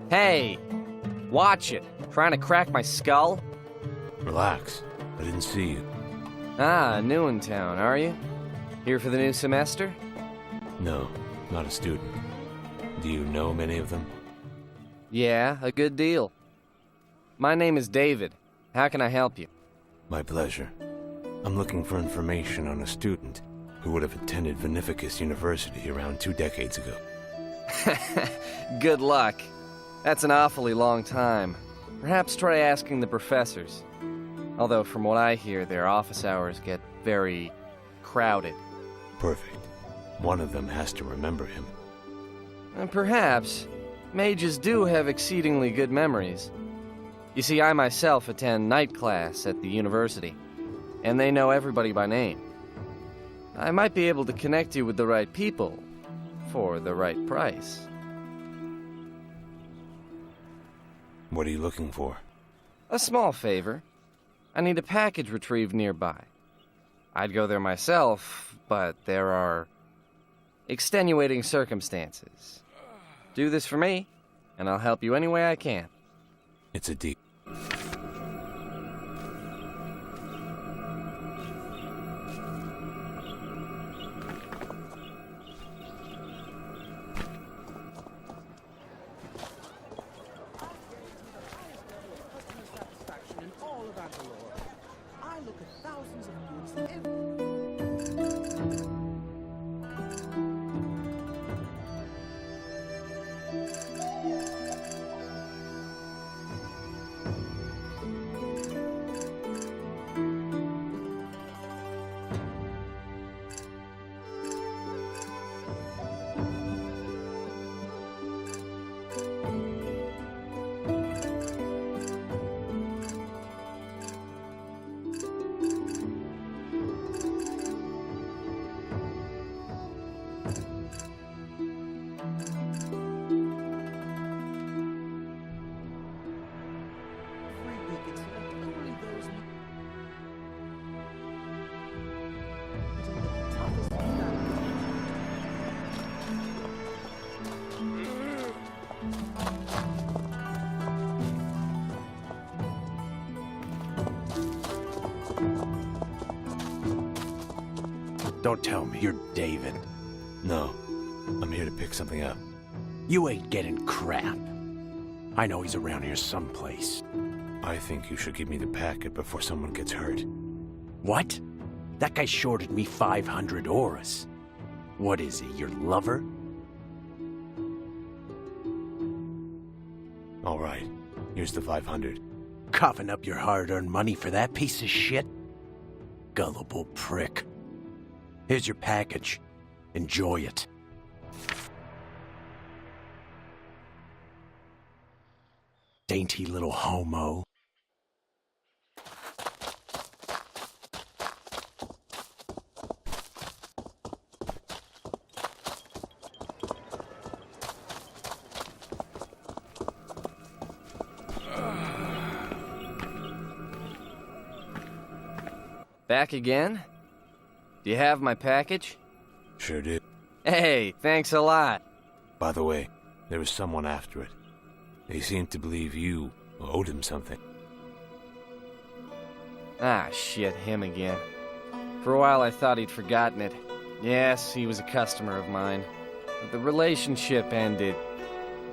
Hey! Watch it. Trying to crack my skull? Relax. I didn't see you. Ah, new in town, are you? Here for the new semester? No, not a student. Do you know many of them? Yeah, a good deal. My name is David. How can I help you? My pleasure. I'm looking for information on a student who would have attended Vinificus University around 2 decades ago. Good luck. That's an awfully long time. Perhaps try asking the professors. Although from what I hear, their office hours get very crowded. Perfect. One of them has to remember him. And perhaps. Mages do have exceedingly good memories. You see, I myself attend night class at the university, and they know everybody by name. I might be able to connect you with the right people, for the right price. What are you looking for? A small favor. I need a package retrieved nearby. I'd go there myself, but there are extenuating circumstances. Do this for me, and I'll help you any way I can. It's a deal. Don't tell me you're David. No, I'm here to pick something up. You ain't getting crap. I know he's around here someplace. I think you should give me the packet before someone gets hurt. What? That guy shorted me 500 auras. What is he, your lover? All right, here's the 500. Coughing up your hard-earned money for that piece of shit? Gullible prick. Here's your package. Enjoy it. Dainty little homo. Back again? Do you have my package? Sure do. Hey, thanks a lot. By the way, there was someone after it. They seemed to believe you owed him something. Ah, shit, him again. For a while I thought he'd forgotten it. Yes, he was a customer of mine. But the relationship ended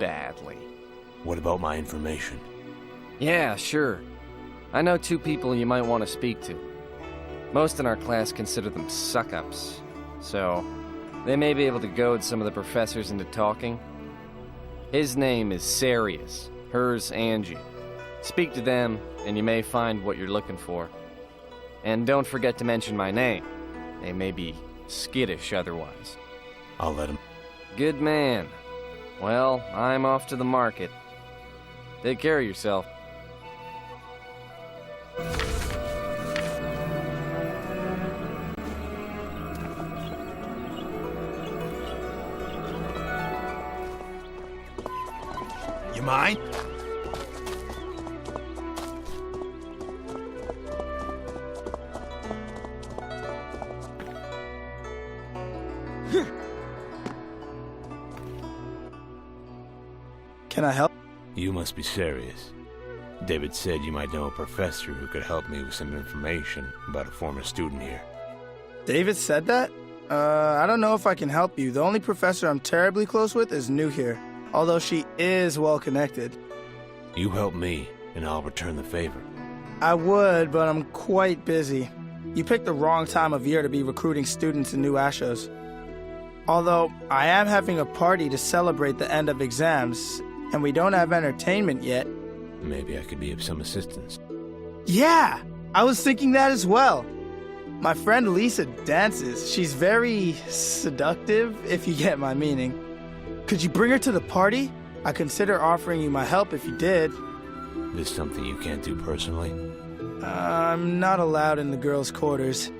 badly. What about my information? Yeah, sure. I know 2 people you might want to speak to. Most in our class consider them suck-ups, so they may be able to goad some of the professors into talking. His name is Sarius, hers Angie. Speak to them, and you may find what you're looking for. And don't forget to mention my name. They may be skittish otherwise. I'll let him. Good man. Well, I'm off to the market. Take care of yourself. You mind? Can I help? You must be serious. David said you might know a professor who could help me with some information about a former student here. David said that? I don't know if I can help you. The only professor I'm terribly close with is new here, although she is well connected. You help me, and I'll return the favor. I would, but I'm quite busy. You picked the wrong time of year to be recruiting students in new Ashos. Although, I am having a party to celebrate the end of exams, and we don't have entertainment yet. Maybe I could be of some assistance. Yeah! I was thinking that as well. My friend Lisa dances. She's very seductive, if you get my meaning. Could you bring her to the party? I'd consider offering you my help if you did. This something you can't do personally? I'm not allowed in the girls' quarters.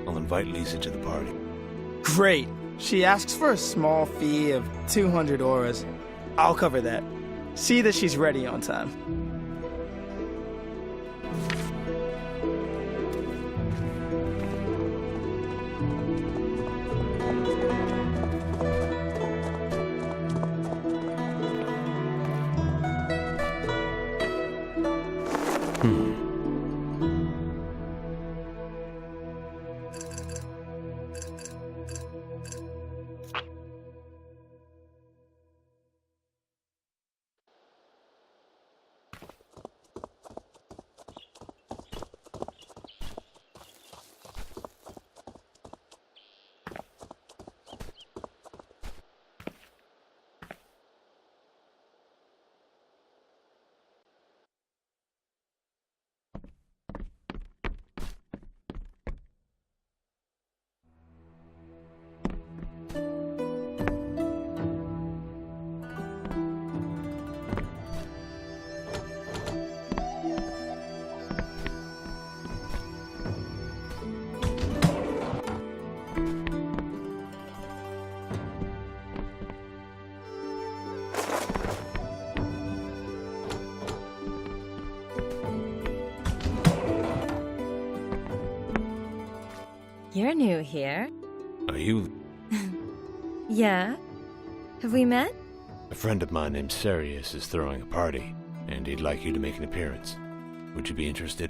I'll invite Lisa to the party. Great. She asks for a small fee of 200 auras. I'll cover that. See that she's ready on time. You're new here. Are you... Yeah? Have we met? A friend of mine named Sirius is throwing a party, and he'd like you to make an appearance. Would you be interested?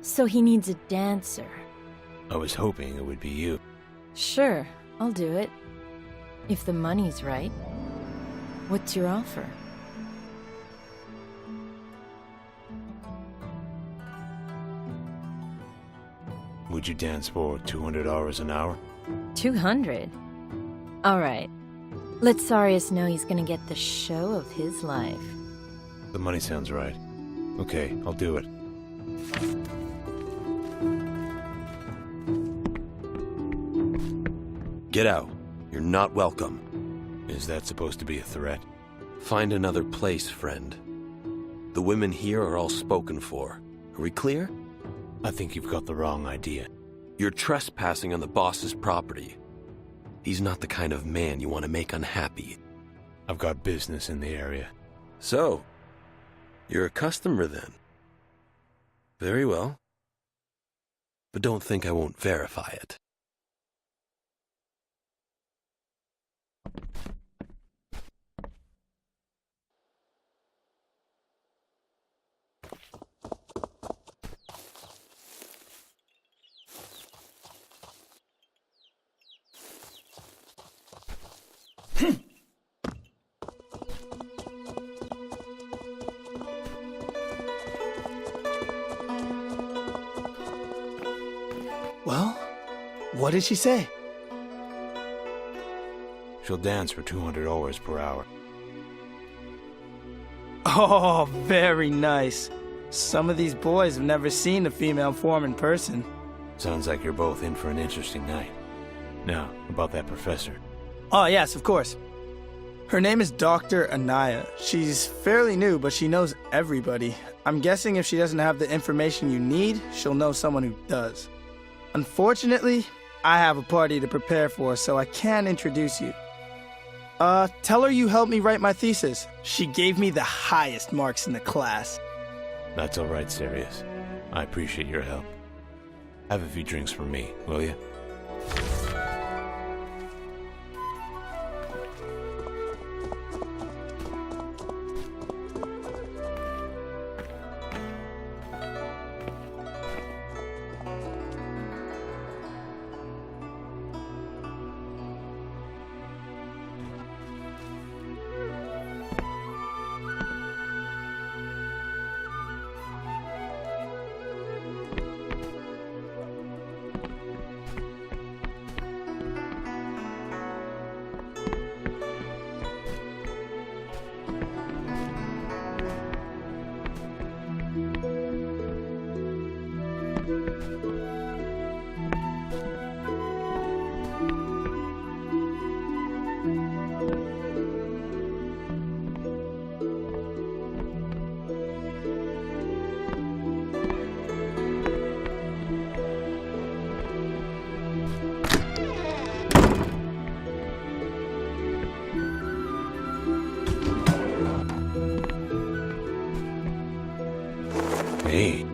So he needs a dancer. I was hoping it would be you. Sure, I'll do it. If the money's right. What's your offer? Would you dance for 200 hours an hour? 200? Alright. Let Sarius know he's gonna get the show of his life. The money sounds right. Okay, I'll do it. Get out. You're not welcome. Is that supposed to be a threat? Find another place, friend. The women here are all spoken for. Are we clear? I think you've got the wrong idea. You're trespassing on the boss's property. He's not the kind of man you want to make unhappy. I've got business in the area. So, you're a customer then? Very well. But don't think I won't verify it. Well, what did she say? She'll dance for 200 hours per hour. Oh, very nice. Some of these boys have never seen a female form in person. Sounds like you're both in for an interesting night. Now, about that professor. Oh, yes, of course. Her name is Dr. Anaya. She's fairly new, but she knows everybody. I'm guessing if she doesn't have the information you need, she'll know someone who does. Unfortunately, I have a party to prepare for, so I can't introduce you. Tell her you helped me write my thesis. She gave me the highest marks in the class. That's all right, Sirius. I appreciate your help. Have a few drinks for me, will you? Hey.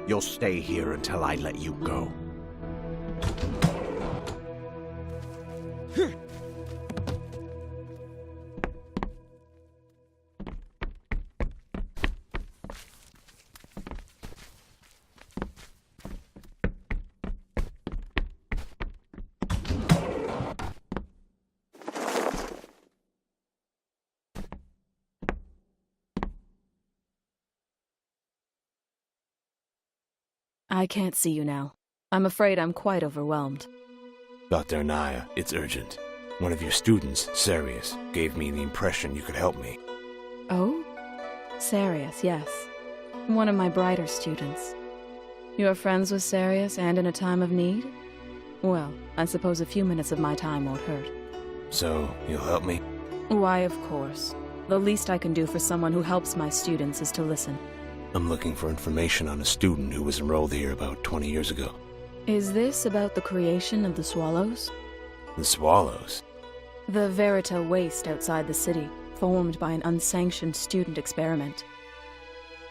You'll stay here until I let you go. I can't see you now. I'm afraid I'm quite overwhelmed. Dr. Anaya, it's urgent. One of your students, Sarius, gave me the impression you could help me. Oh? Sarius, yes. One of my brighter students. You are friends with Sarius and in a time of need? Well, I suppose a few minutes of my time won't hurt. So, you'll help me? Why, of course. The least I can do for someone who helps my students is to listen. I'm looking for information on a student who was enrolled here about 20 years ago. Is this about the creation of the Swallows? The Swallows? The Verita waste outside the city, formed by an unsanctioned student experiment.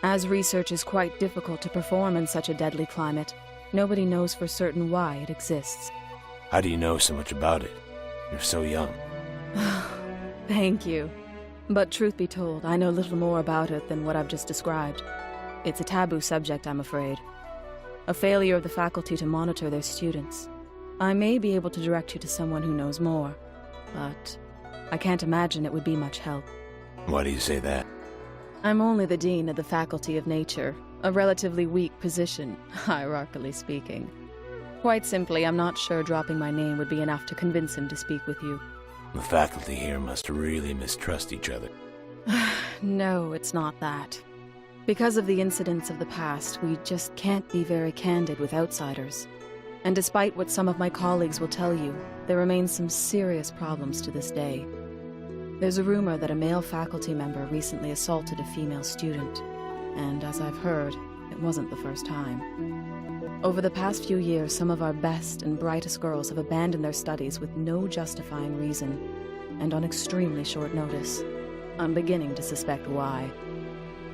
As research is quite difficult to perform in such a deadly climate, nobody knows for certain why it exists. How do you know so much about it? You're so young. Thank you. But truth be told, I know little more about it than what I've just described. It's a taboo subject, I'm afraid. A failure of the faculty to monitor their students. I may be able to direct you to someone who knows more, but I can't imagine it would be much help. Why do you say that? I'm only the dean of the Faculty of Nature, a relatively weak position, hierarchically speaking. Quite simply, I'm not sure dropping my name would be enough to convince him to speak with you. The faculty here must really mistrust each other. No, it's not that. Because of the incidents of the past, we just can't be very candid with outsiders. And despite what some of my colleagues will tell you, there remain some serious problems to this day. There's a rumor that a male faculty member recently assaulted a female student, and as I've heard, it wasn't the first time. Over the past few years, some of our best and brightest girls have abandoned their studies with no justifying reason, and on extremely short notice. I'm beginning to suspect why.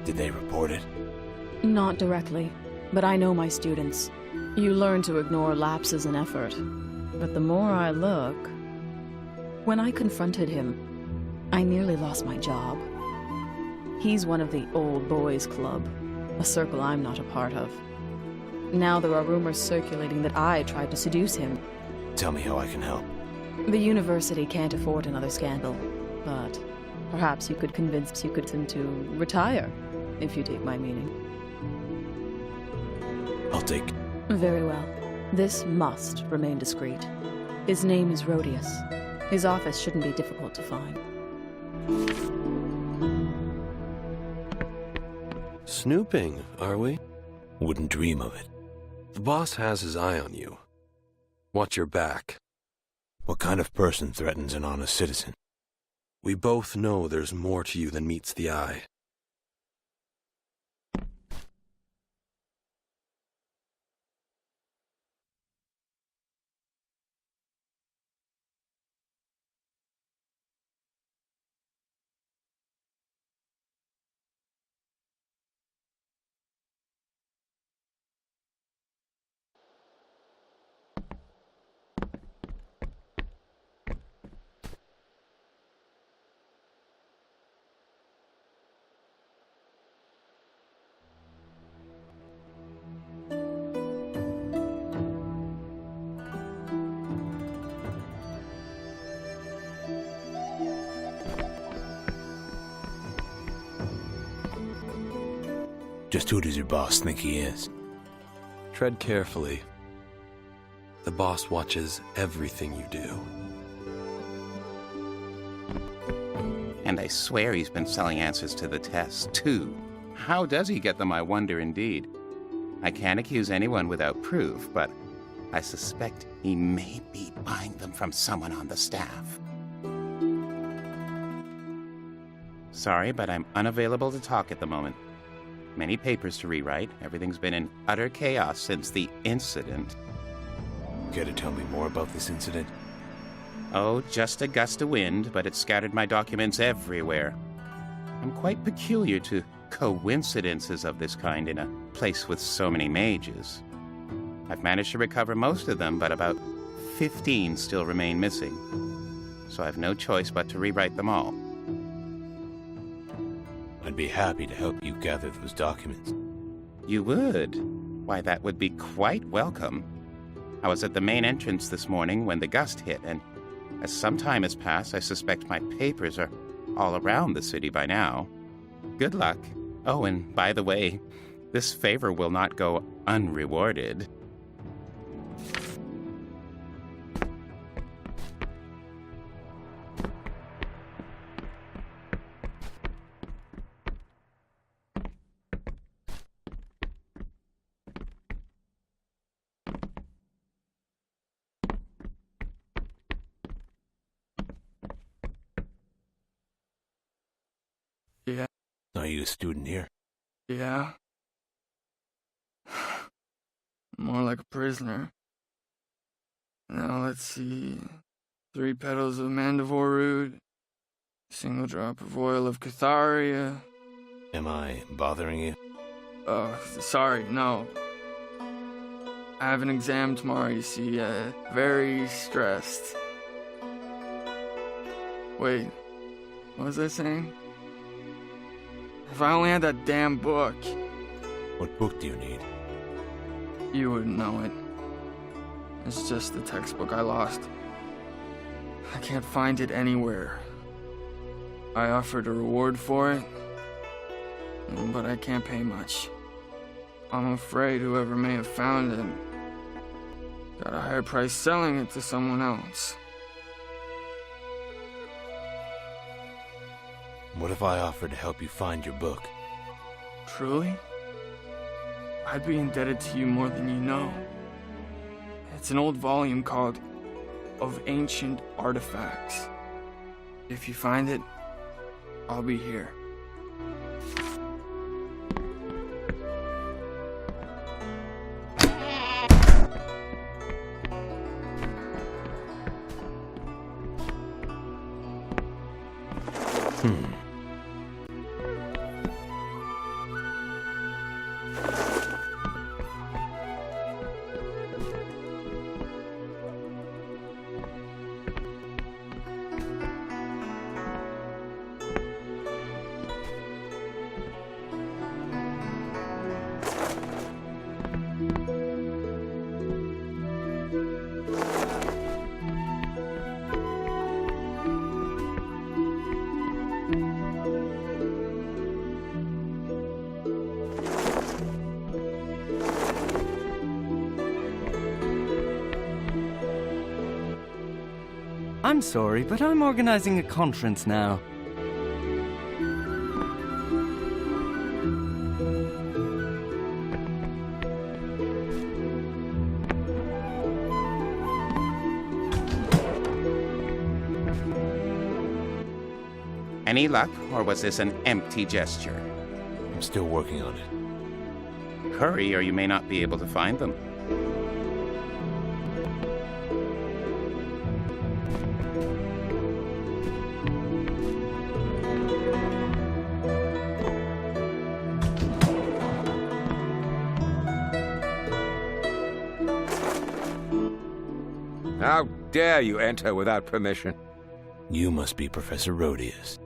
Did they report it? Not directly, but I know my students. You learn to ignore lapses in effort. But the more I look... When I confronted him, I nearly lost my job. He's one of the old boys club, a circle I'm not a part of. Now there are rumors circulating that I tried to seduce him. Tell me how I can help. The university can't afford another scandal, but perhaps you could convince him to retire, if you take my meaning. I'll take... Very well. This must remain discreet. His name is Rhodius. His office shouldn't be difficult to find. Snooping, are we? Wouldn't dream of it. The boss has his eye on you. Watch your back. What kind of person threatens an honest citizen? We both know there's more to you than meets the eye. Just who does your boss think he is? Tread carefully. The boss watches everything you do. And I swear he's been selling answers to the tests, too. How does he get them, I wonder indeed. I can't accuse anyone without proof, but I suspect he may be buying them from someone on the staff. Sorry, but I'm unavailable to talk at the moment. Many papers to rewrite. Everything's been in utter chaos since the incident. Care to tell me more about this incident? Oh, just a gust of wind, but it scattered my documents everywhere. I'm quite peculiar to coincidences of this kind in a place with so many mages. I've managed to recover most of them, but about 15 still remain missing. So I've no choice but to rewrite them all. I'd be happy to help you gather those documents. You would? Why, that would be quite welcome. I was at the main entrance this morning when the gust hit, and as some time has passed, I suspect my papers are all around the city by now. Good luck. Oh, and by the way, this favor will not go unrewarded. Yeah. Are you a student here? Yeah. More like a prisoner. Now let's see. 3 petals of mandivore root, single drop of oil of catharia. Am I bothering you? Oh, sorry, no. I have an exam tomorrow, you see. Very stressed. Wait, what was I saying? If I only had that damn book. What book do you need? You wouldn't know it. It's just the textbook I lost. I can't find it anywhere. I offered a reward for it, but I can't pay much. I'm afraid whoever may have found it got a higher price selling it to someone else. What if I offered to help you find your book? Truly? I'd be indebted to you more than you know. It's an old volume called Of Ancient Artifacts. If you find it, I'll be here. I'm sorry, but I'm organizing a conference now. Any luck, or was this an empty gesture? I'm still working on it. Hurry, or you may not be able to find them. How dare you enter without permission? You must be Professor Rhodius.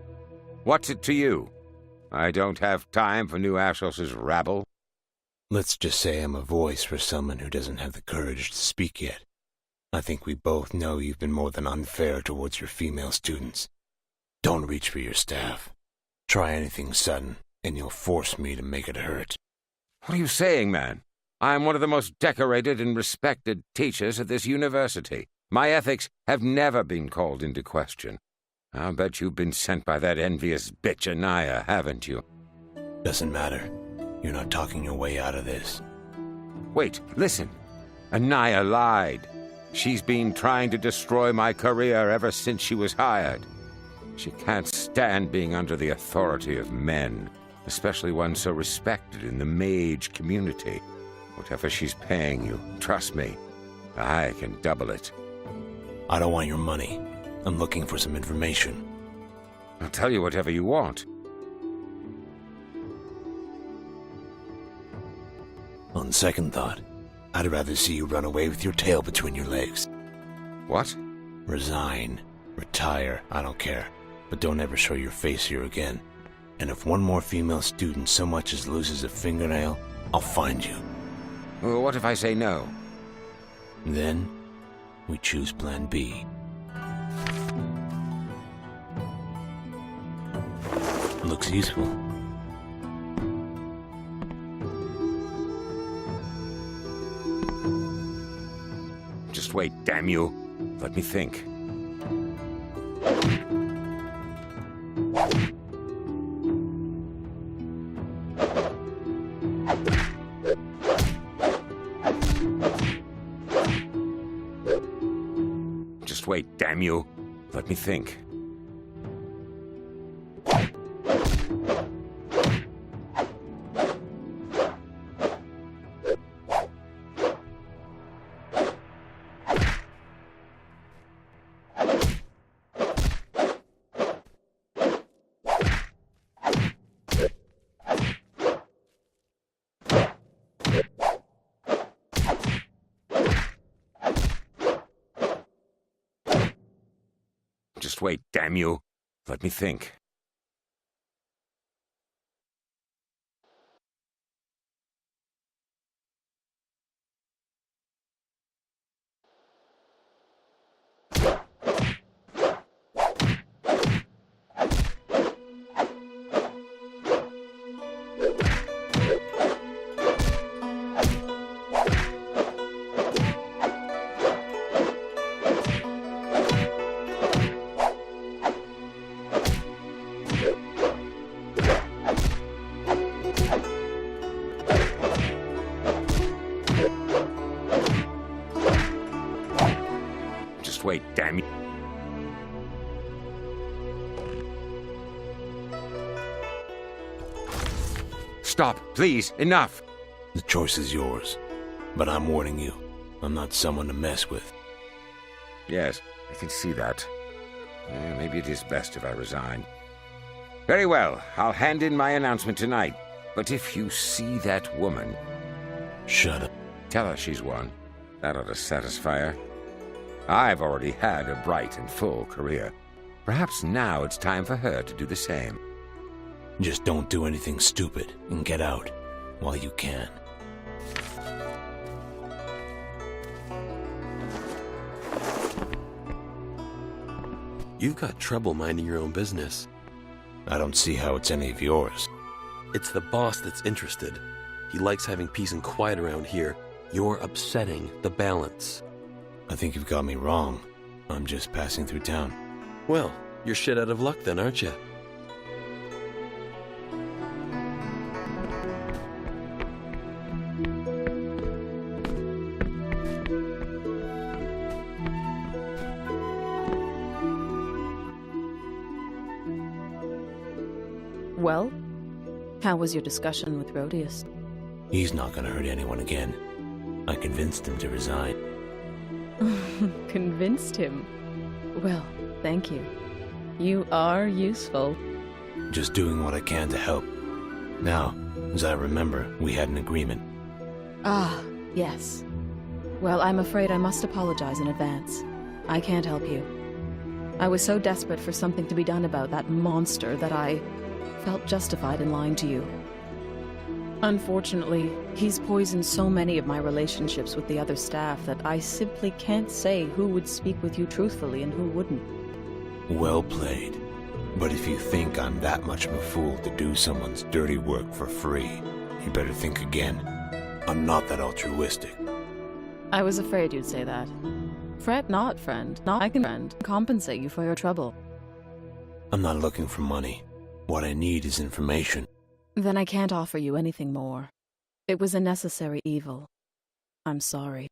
What's it to you? I don't have time for New Ashos's rabble. Let's just say I'm a voice for someone who doesn't have the courage to speak yet. I think we both know you've been more than unfair towards your female students. Don't reach for your staff. Try anything sudden, and you'll force me to make it hurt. What are you saying, man? I am one of the most decorated and respected teachers at this university. My ethics have never been called into question. I'll bet you've been sent by that envious bitch Anaya, haven't you? Doesn't matter. You're not talking your way out of this. Wait, listen. Anaya lied. She's been trying to destroy my career ever since she was hired. She can't stand being under the authority of men, especially one so respected in the mage community. Whatever she's paying you, trust me, I can double it. I don't want your money. I'm looking for some information. I'll tell you whatever you want. On second thought, I'd rather see you run away with your tail between your legs. What? Resign. Retire. I don't care. But don't ever show your face here again. And if one more female student so much as loses a fingernail, I'll find you. Well, what if I say no? Then, we choose Plan B. Looks useful. Just wait, damn you. Let me think. Just wait, damn you. Let me think. Just wait, damn you. Let me think. Just wait, damn you. Stop, please, enough. The choice is yours. But I'm warning you, I'm not someone to mess with. Yes, I can see that. Maybe it is best if I resign. Very well, I'll hand in my announcement tonight. But if you see that woman... Shut up. Tell her she's won. That ought to satisfy her. I've already had a bright and full career. Perhaps now it's time for her to do the same. Just don't do anything stupid and get out while you can. You've got trouble minding your own business. I don't see how it's any of yours. It's the boss that's interested. He likes having peace and quiet around here. You're upsetting the balance. I think you've got me wrong. I'm just passing through town. Well, you're shit out of luck then, aren't you? Well, how was your discussion with Rhodius? He's not gonna hurt anyone again. I convinced him to resign. Convinced him? Well, thank you. You are useful. Just doing what I can to help. Now, as I remember, we had an agreement. Ah, yes. Well, I'm afraid I must apologize in advance. I can't help you. I was so desperate for something to be done about that monster that I felt justified in lying to you. Unfortunately, he's poisoned so many of my relationships with the other staff that I simply can't say who would speak with you truthfully and who wouldn't. Well played. But if you think I'm that much of a fool to do someone's dirty work for free, You better think again. I'm not that altruistic. I was afraid you'd say that. Fret not, friend. Not I can, friend, compensate you for your trouble. I'm not looking for money. What I need is information. Then I can't offer you anything more. It was a necessary evil. I'm sorry.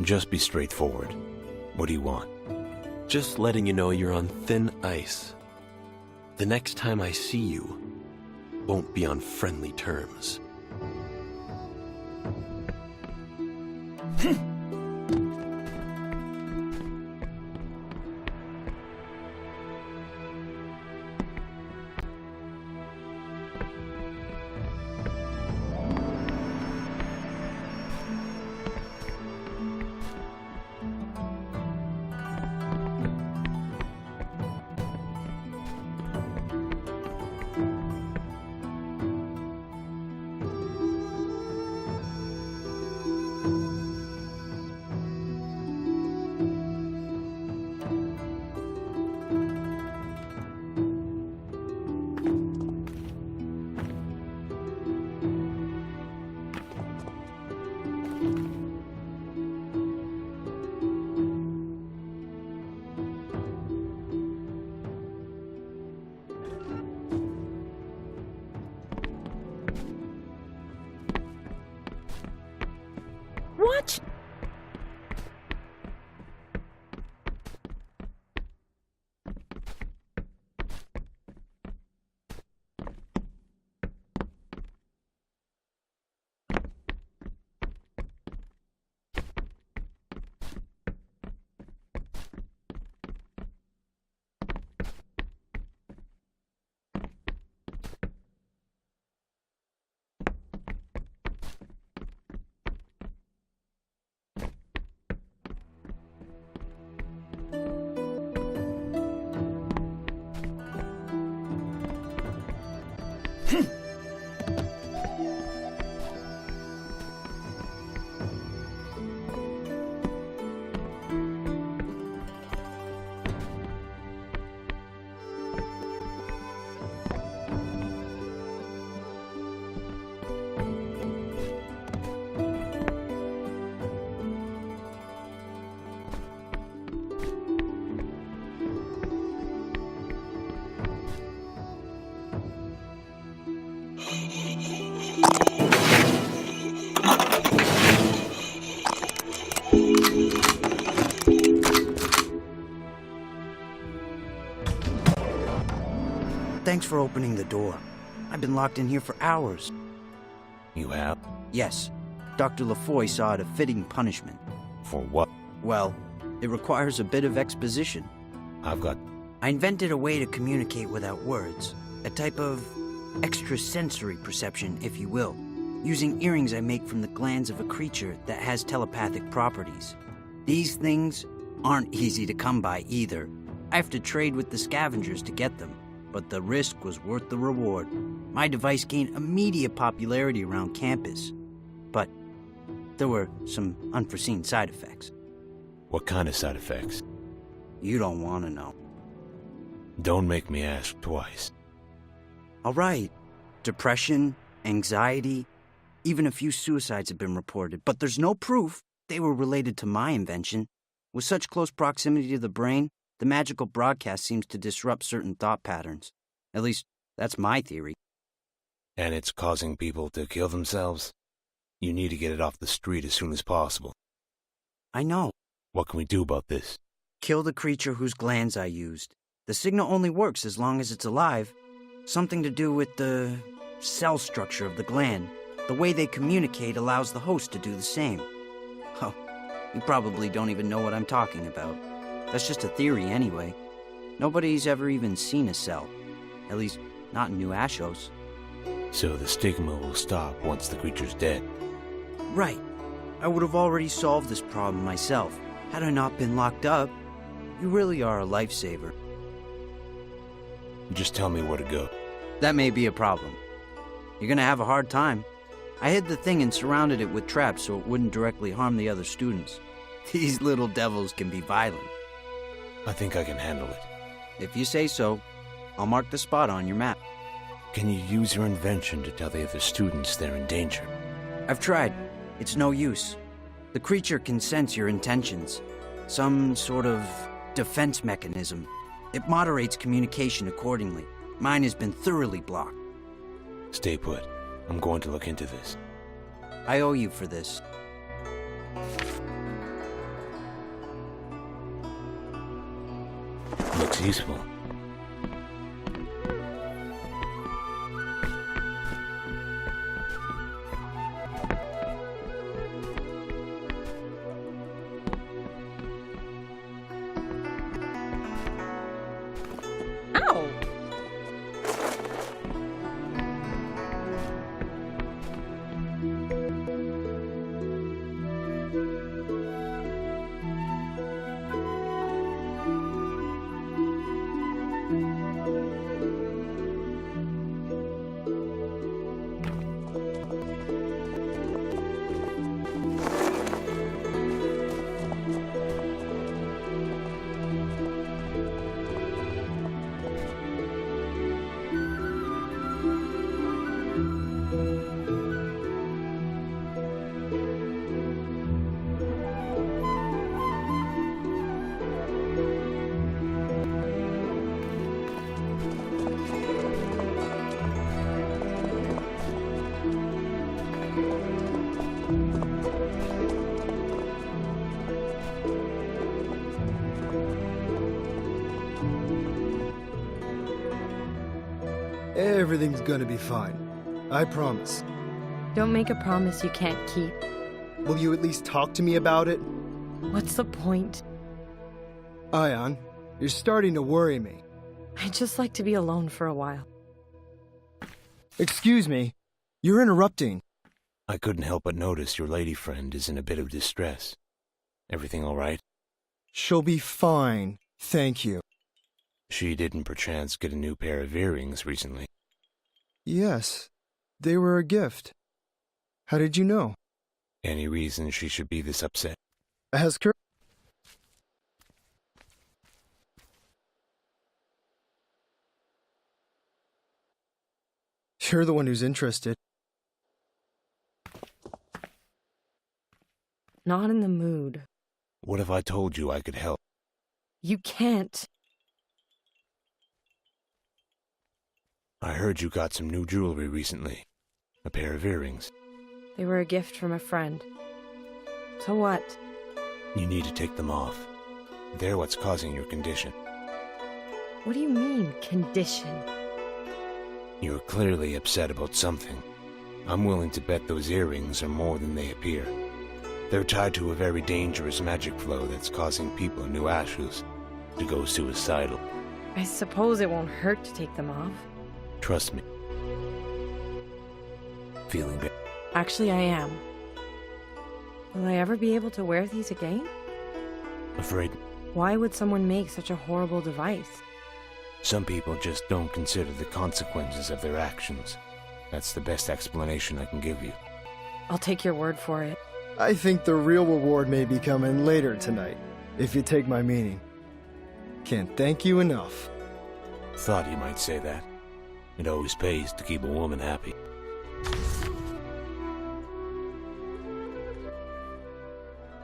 Just be straightforward. What do you want? Just letting you know you're on thin ice. The next time I see you, won't be on friendly terms. What? Thanks for opening the door. I've been locked in here for hours. You have? Yes. Dr. LaFoy saw it a fitting punishment. For what? Well, it requires a bit of exposition. I invented a way to communicate without words. A type of extrasensory perception, if you will. Using earrings I make from the glands of a creature that has telepathic properties. These things aren't easy to come by either. I have to trade with the scavengers to get them. But the risk was worth the reward. My device gained immediate popularity around campus. But there were some unforeseen side effects. What kind of side effects? You don't want to know. Don't make me ask twice. All right. Depression, anxiety, even a few suicides have been reported. But there's no proof they were related to my invention. With such close proximity to the brain, the magical broadcast seems to disrupt certain thought patterns. At least, that's my theory. And it's causing people to kill themselves? You need to get it off the street as soon as possible. I know. What can we do about this? Kill the creature whose glands I used. The signal only works as long as it's alive. Something to do with the cell structure of the gland. The way they communicate allows the host to do the same. Oh, you probably don't even know what I'm talking about. That's just a theory anyway. Nobody's ever even seen a cell. At least, not in New Ashos. So the stigma will stop once the creature's dead. Right. I would have already solved this problem myself, had I not been locked up. You really are a lifesaver. Just tell me where to go. That may be a problem. You're gonna have a hard time. I hid the thing and surrounded it with traps so it wouldn't directly harm the other students. These little devils can be violent. I think I can handle it. If you say so, I'll mark the spot on your map. Can you use your invention to tell the other students they're in danger? I've tried. It's no use. The creature can sense your intentions. Some sort of defense mechanism. It moderates communication accordingly. Mine has been thoroughly blocked. Stay put. I'm going to look into this. I owe you for this. Looks useful. Ow! Everything's gonna be fine. I promise. Don't make a promise you can't keep. Will you at least talk to me about it? What's the point? Ion, you're starting to worry me. I'd just like to be alone for a while. Excuse me. You're interrupting. I couldn't help but notice your lady friend is in a bit of distress. Everything all right? She'll be fine. Thank you. She didn't perchance get a new pair of earrings recently? Yes. They were a gift. How did you know? Any reason she should be this upset? Ask her. You're the one who's interested. Not in the mood. What if I told you I could help? You can't. I heard you got some new jewelry recently. A pair of earrings. They were a gift from a friend. So what? You need to take them off. They're what's causing your condition. What do you mean, condition? You're clearly upset about something. I'm willing to bet those earrings are more than they appear. They're tied to a very dangerous magic flow that's causing people in New Ashus to go suicidal. I suppose it won't hurt to take them off. Trust me. Feeling better? Actually, I am. Will I ever be able to wear these again? Afraid. Why would someone make such a horrible device? Some people just don't consider the consequences of their actions. That's the best explanation I can give you. I'll take your word for it. I think the real reward may be coming later tonight, if you take my meaning. Can't thank you enough. Thought you might say that. It always pays to keep a woman happy.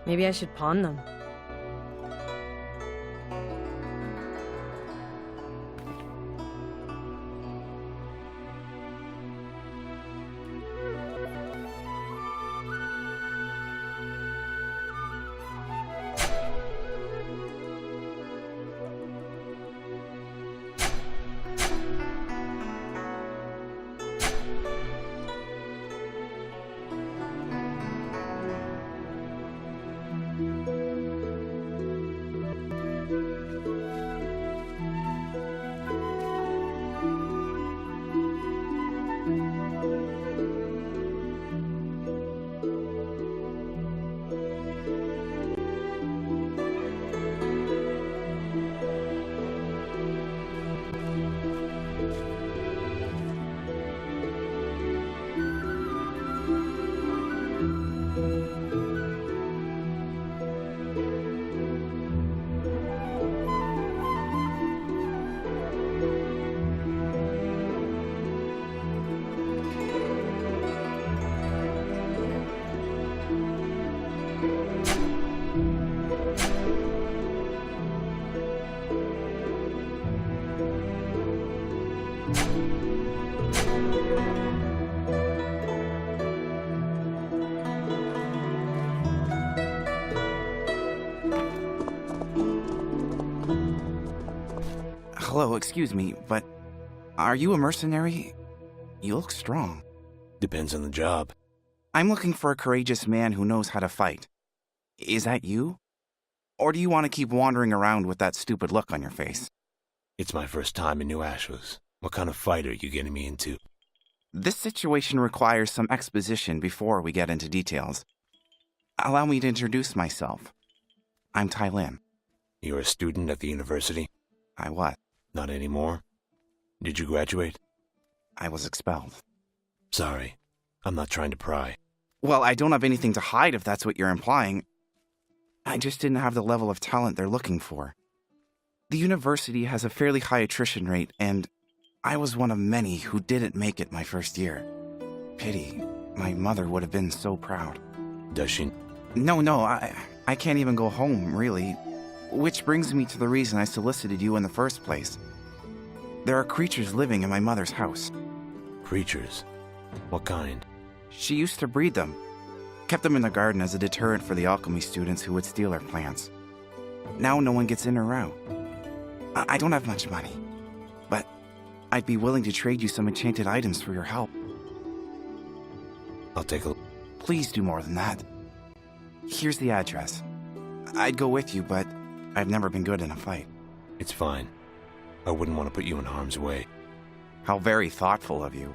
Maybe I should pawn them. Hello, excuse me, but are you a mercenary? You look strong. Depends on the job. I'm looking for a courageous man who knows how to fight. Is that you? Or do you want to keep wandering around with that stupid look on your face? It's my first time in New Ashlands. What kind of fight are you getting me into? This situation requires some exposition before we get into details. Allow me to introduce myself. I'm Tai Lin. You're a student at the university? I was. Not anymore? Did you graduate? I was expelled. Sorry. I'm not trying to pry. Well, I don't have anything to hide if that's what you're implying. I just didn't have the level of talent they're looking for. The university has a fairly high attrition rate, and I was one of many who didn't make it my first year. Pity. My mother would have been so proud. Does she? No, I can't even go home, really. Which brings me to the reason I solicited you in the first place. There are creatures living in my mother's house. Creatures? What kind? She used to breed them. Kept them in the garden as a deterrent for the alchemy students who would steal her plants. Now no one gets in or out. I don't have much money, but I'd be willing to trade you some enchanted items for your help. I'll take a look. Please do more than that. Here's the address. I'd go with you, but I've never been good in a fight. It's fine. I wouldn't want to put you in harm's way. How very thoughtful of you.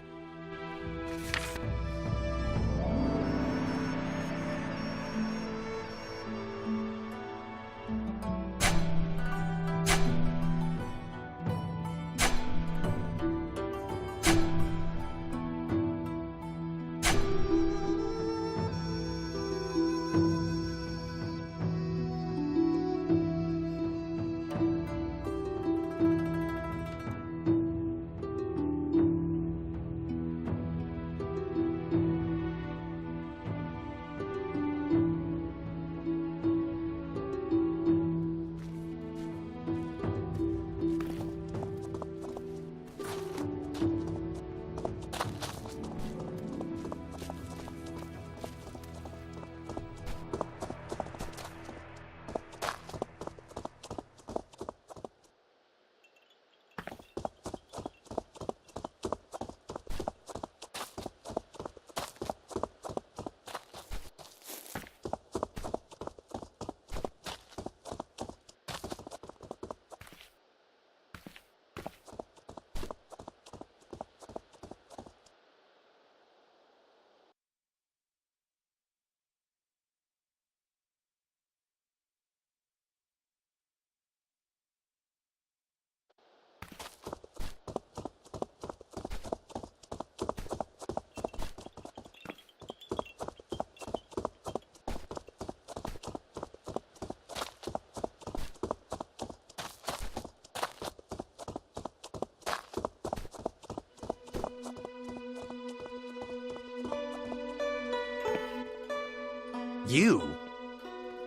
You?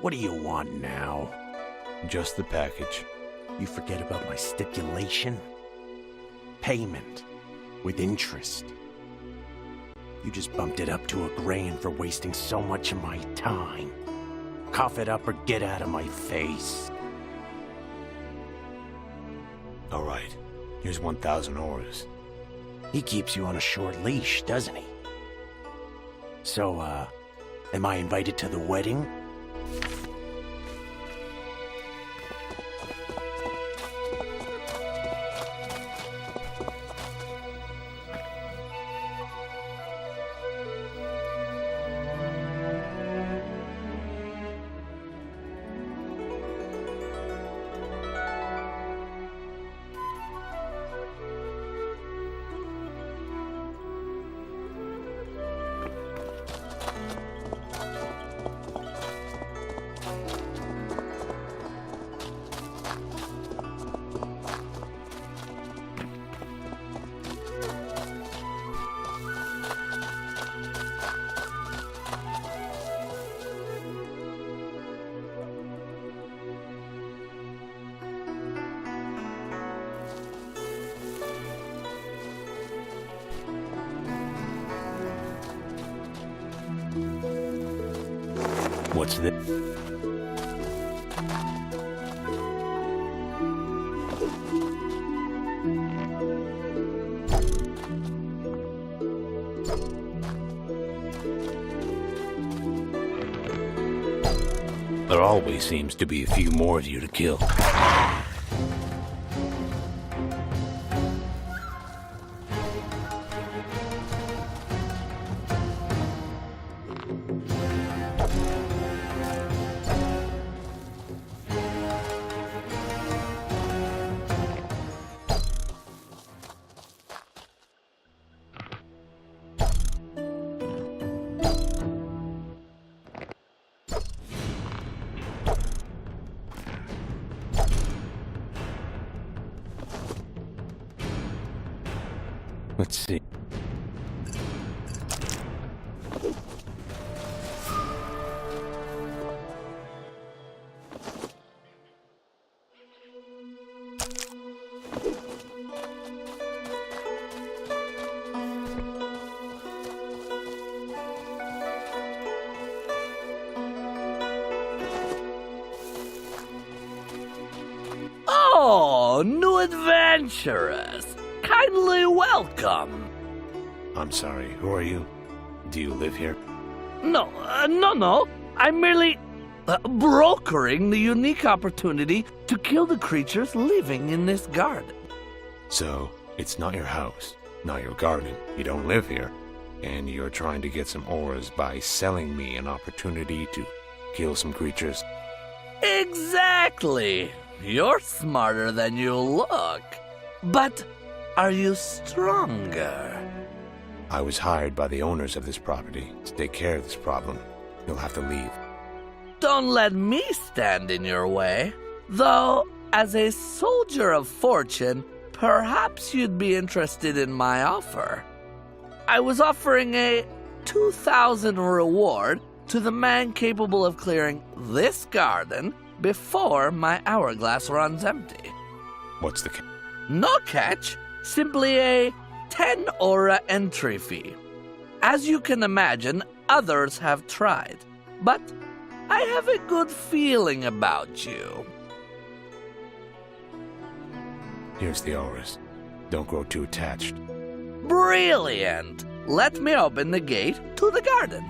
What do you want now? Just the package. You forget about my stipulation? Payment. With interest. You just bumped it up to $1,000 for wasting so much of my time. Cough it up or get out of my face. All right. Here's 1,000 auras. He keeps you on a short leash, doesn't he? So, am I invited to the wedding? What's this? There always seems to be a few more of you to kill. Let's see. Oh, new adventurers! Kindly welcome! I'm sorry, who are you? Do you live here? No. I'm merely brokering the unique opportunity to kill the creatures living in this garden. So, it's not your house, not your garden. You don't live here. And you're trying to get some auras by selling me an opportunity to kill some creatures? Exactly! You're smarter than you look. But are you stronger? I was hired by the owners of this property to take care of this problem. You'll have to leave. Don't let me stand in your way. Though, as a soldier of fortune, perhaps you'd be interested in my offer. I was offering a 2,000 reward to the man capable of clearing this garden before my hourglass runs empty. What's the catch? No catch, simply a 10 aura entry fee. As you can imagine, others have tried, but I have a good feeling about you. Here's the auras. Don't grow too attached. Brilliant! Let me open the gate to the garden.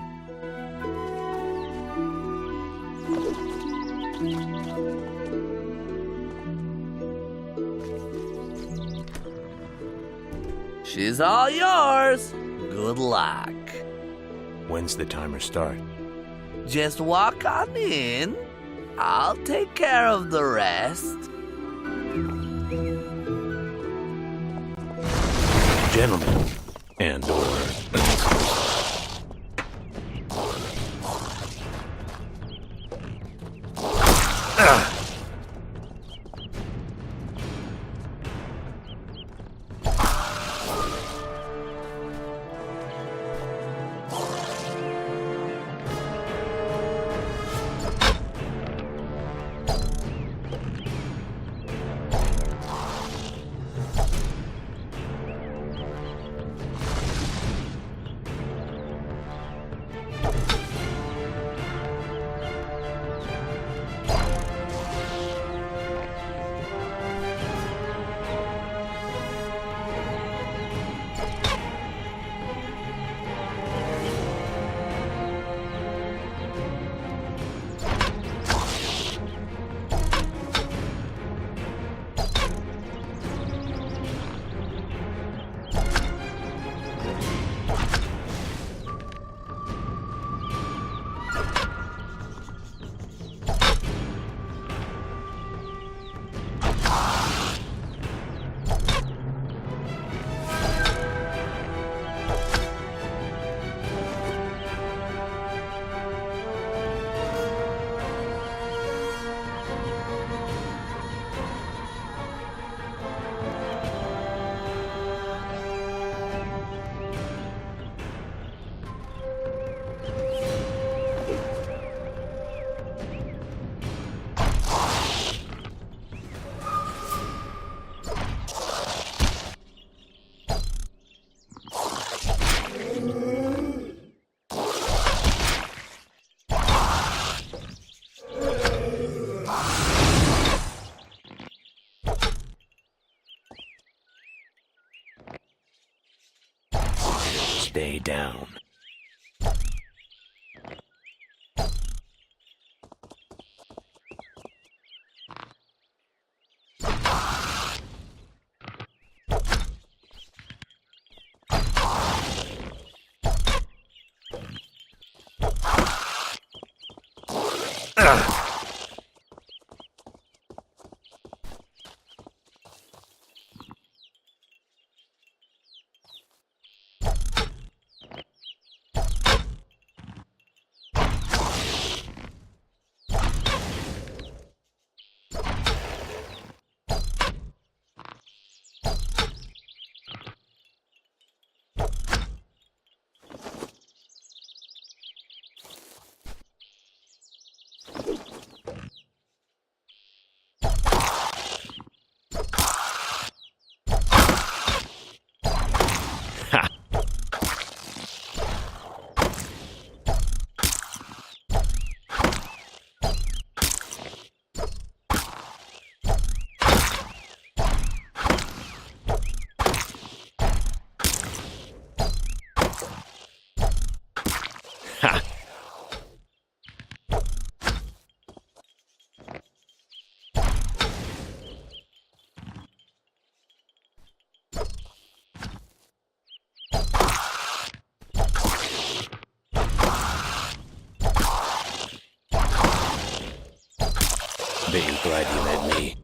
She's all yours. Good luck. When's the timer start? Just walk on in. I'll take care of the rest. Gentlemen, and/or stay down. Bet you're glad you met me.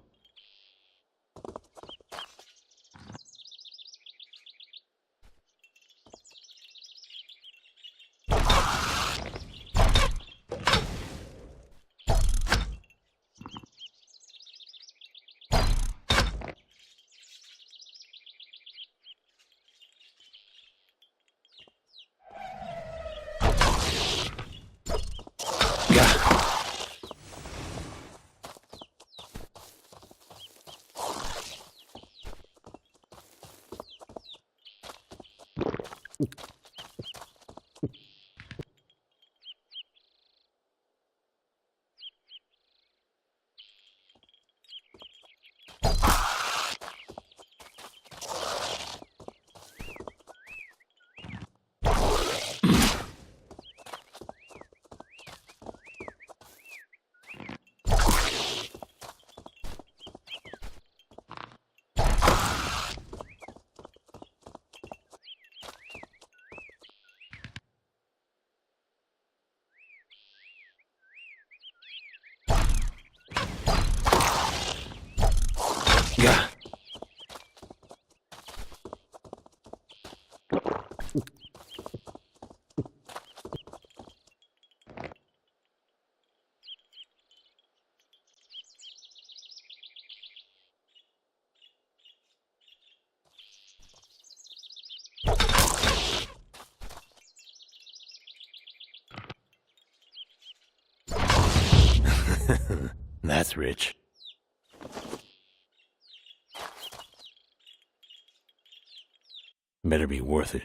Yeah. That's rich. Better be worth it.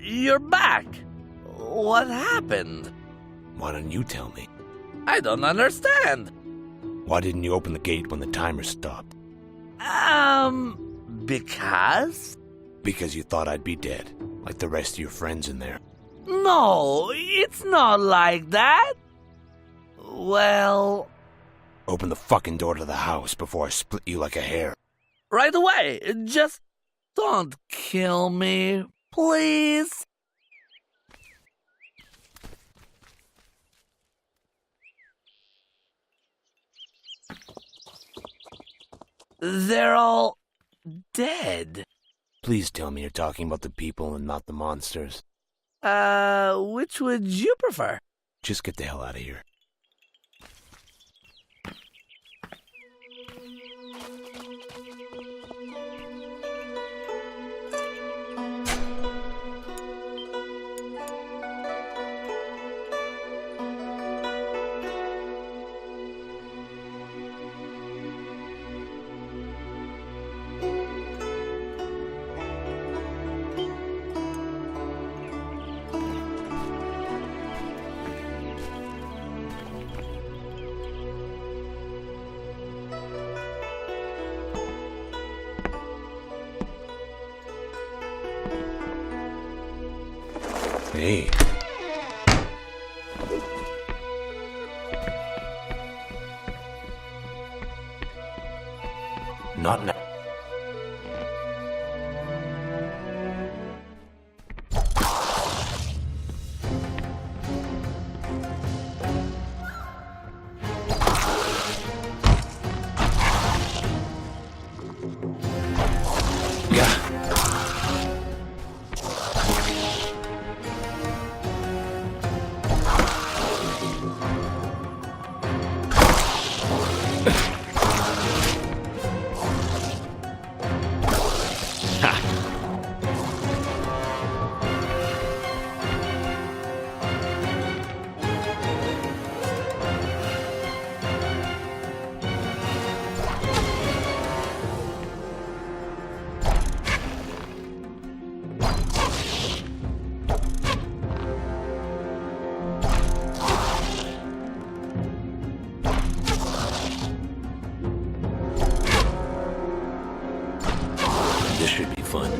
You're back. What happened? Why don't you tell me? I don't understand. Why didn't you open the gate when the timer stopped? Because? Because you thought I'd be dead, like the rest of your friends in there. No, it's not like that. Well... Open the fucking door to the house before I split you like a hair. Right away. Just don't kill me. Please? They're all dead. Please tell me you're talking about the people and not the monsters. Which would you prefer? Just get the hell out of here. Hey. Not now. This should be fun.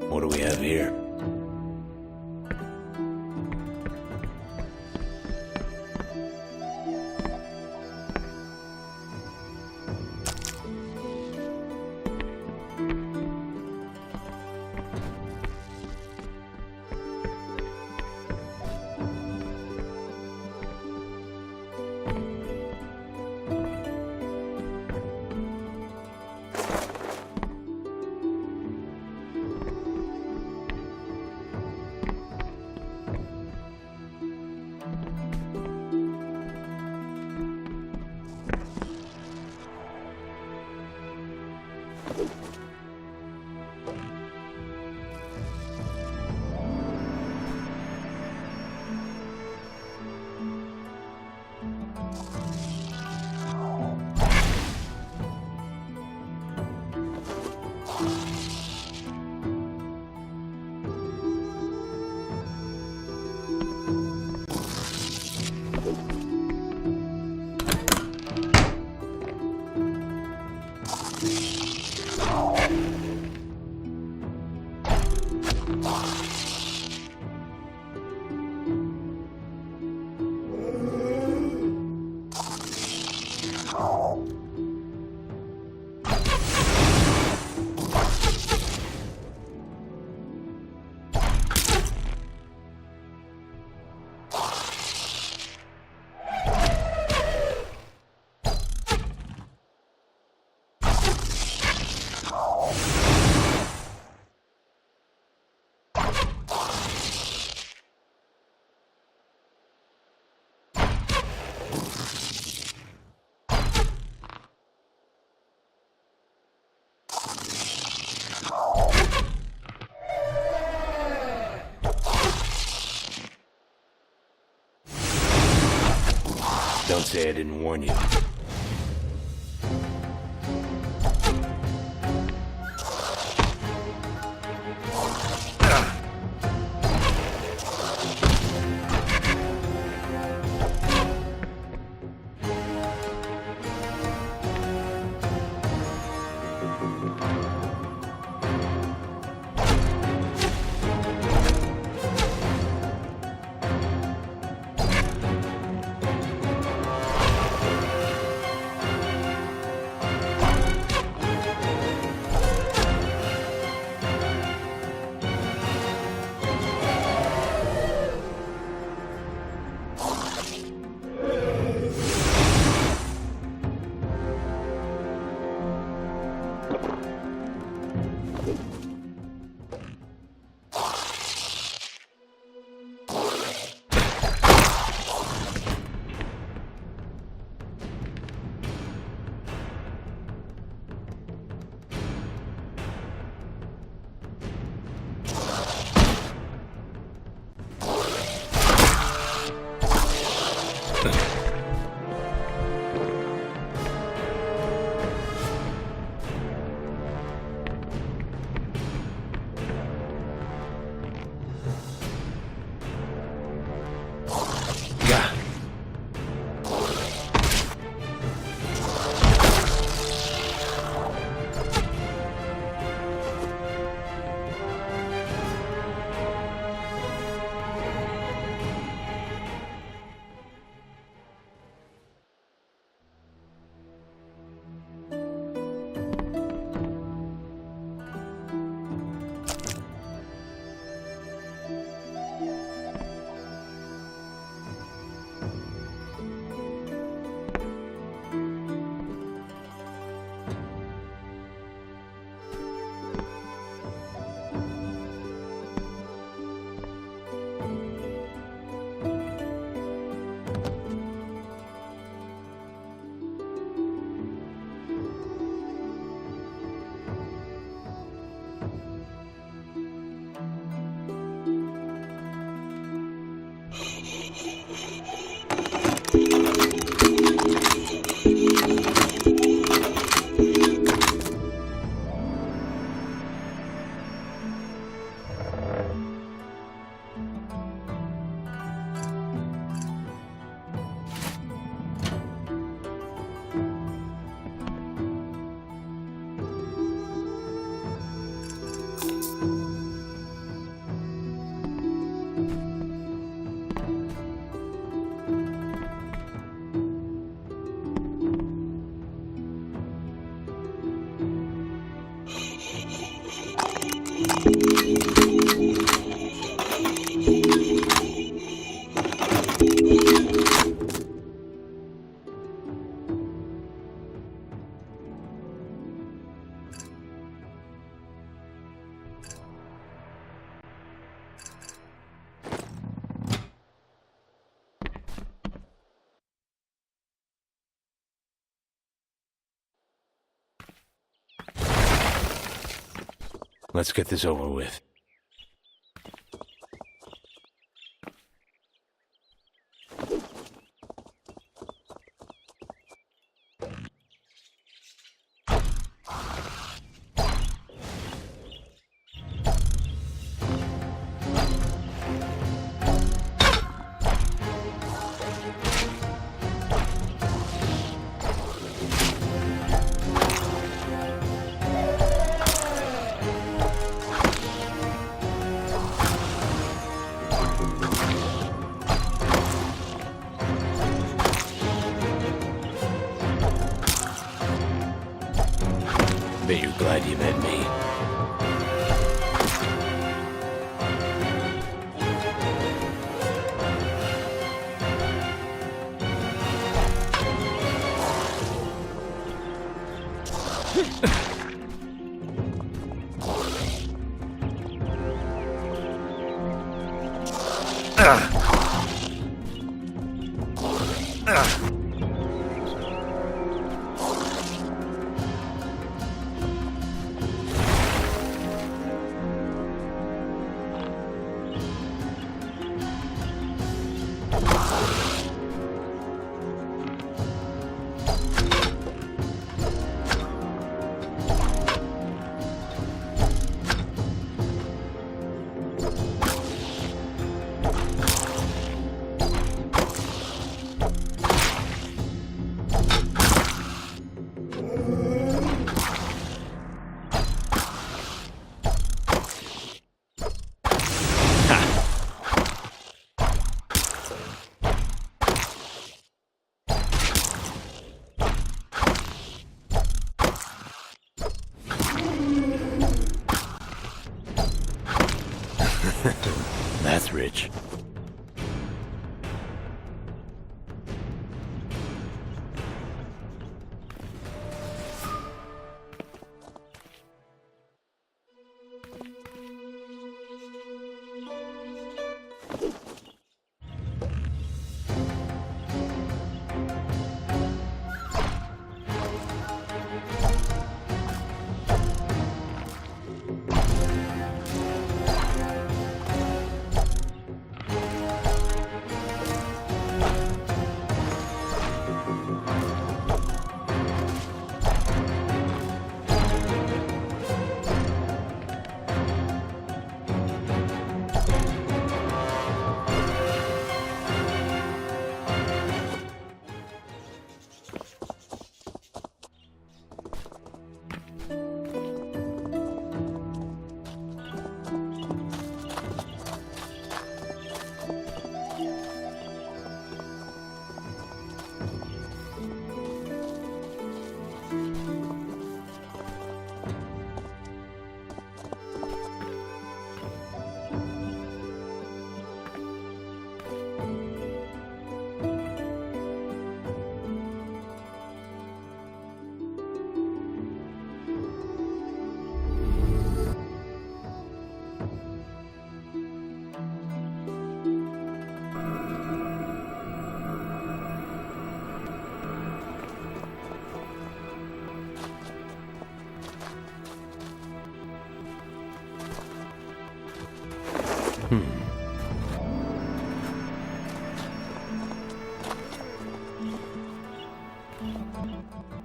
What do we have here? Don't say I didn't warn you. Let's get this over with. Bet you're glad you met me. rich.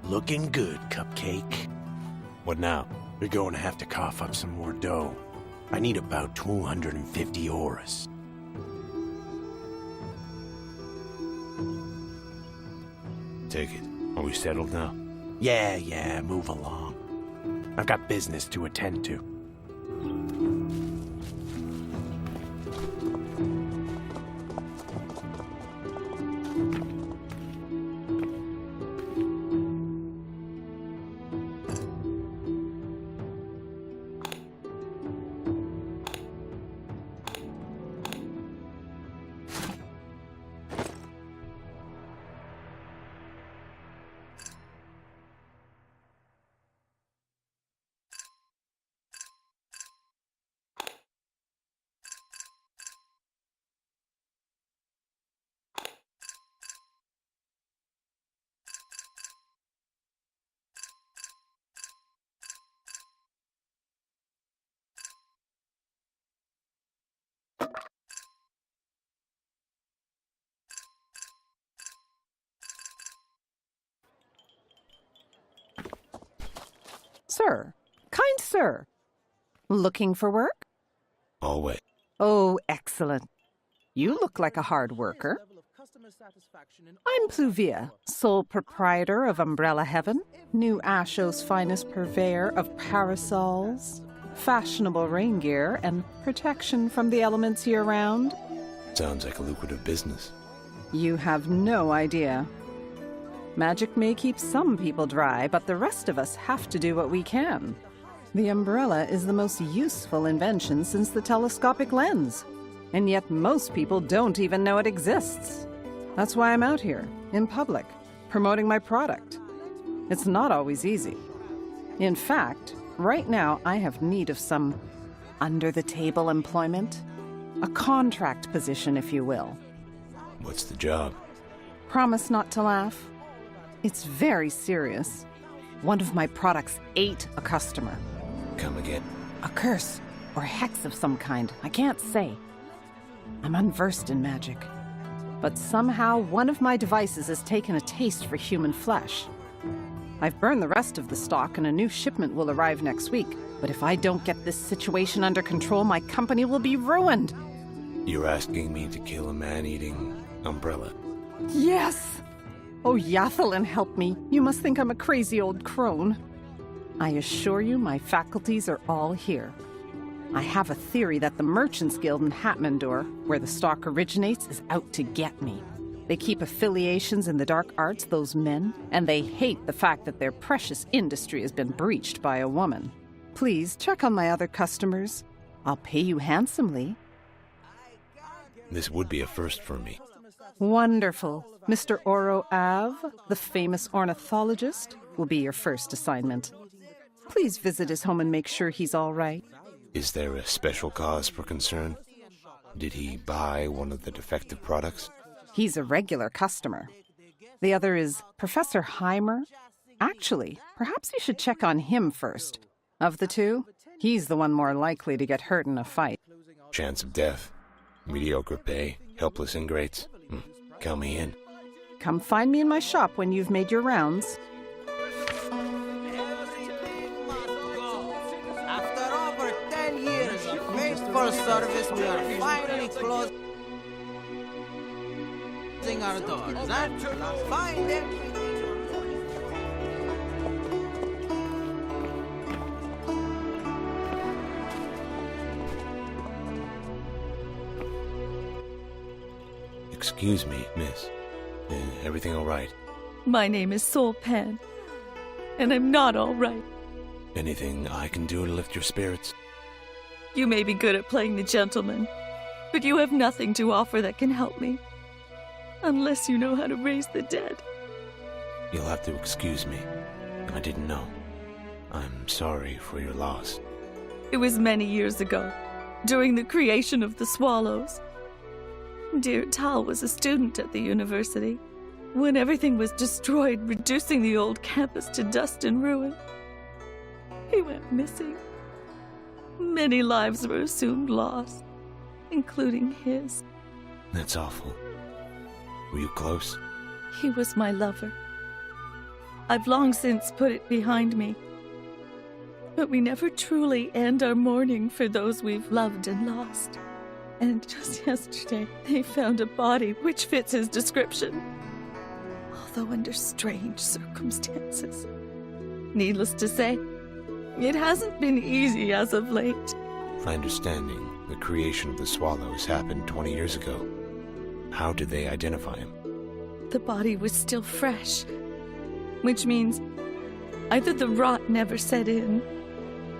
Looking good, Cupcake. What now? We're going to have to cough up some more dough. I need about 250 auras. Take it. Are we settled now? Yeah, move along. I've got business to attend to. Sir, kind sir, looking for work? Always. Oh, excellent. You look like a hard worker. I'm Pluvia, sole proprietor of Umbrella Heaven, New Asho's finest purveyor of parasols, fashionable rain gear, and protection from the elements year-round. Sounds like a lucrative business. You have no idea. Magic may keep some people dry, but the rest of us have to do what we can. The umbrella is the most useful invention since the telescopic lens, and yet most people don't even know it exists. That's why I'm out here, in public, promoting my product. It's not always easy. In fact, right now I have need of some under-the-table employment. A contract position, if you will. What's the job? Promise not to laugh. It's very serious. One of my products ate a customer. Come again. A curse, or hex of some kind, I can't say. I'm unversed in magic. But somehow one of my devices has taken a taste for human flesh. I've burned the rest of the stock and a new shipment will arrive next week. But if I don't get this situation under control, my company will be ruined. You're asking me to kill a man-eating umbrella? Yes! Oh, Yathalin, help me. You must think I'm a crazy old crone. I assure you my faculties are all here. I have a theory that the Merchants Guild in Hatmandor, where the stock originates, is out to get me. They keep affiliations in the dark arts, those men, and they hate the fact that their precious industry has been breached by a woman. Please check on my other customers. I'll pay you handsomely. This would be a first for me. Wonderful. Mr. Oro Ave, the famous ornithologist, will be your first assignment. Please visit his home and make sure he's all right. Is there a special cause for concern? Did he buy one of the defective products? He's a regular customer. The other is Professor Heimer. Actually, perhaps you should check on him first. Of the two, he's the one more likely to get hurt in a fight. Chance of death. Mediocre pay. Helpless ingrates. Count me in. Come find me in my shop when you've made your rounds. After over 10 years of faithful service, we are finally closing our doors. Find everything. Excuse me, miss. Everything all right? My name is Sol Pan, and I'm not all right. Anything I can do to lift your spirits? You may be good at playing the gentleman, but you have nothing to offer that can help me. Unless you know how to raise the dead. You'll have to excuse me. I didn't know. I'm sorry for your loss. It was many years ago, during the creation of the swallows. Dear Tal was a student at the university when everything was destroyed, reducing the old campus to dust and ruin. He went missing. Many lives were assumed lost, including his. That's awful. Were you close? He was my lover. I've long since put it behind me. But we never truly end our mourning for those we've loved and lost. And just yesterday, they found a body which fits his description, although under strange circumstances. Needless to say, it hasn't been easy as of late. My understanding, the creation of the swallows happened 20 years ago. How did they identify him? The body was still fresh, which means either the rot never set in,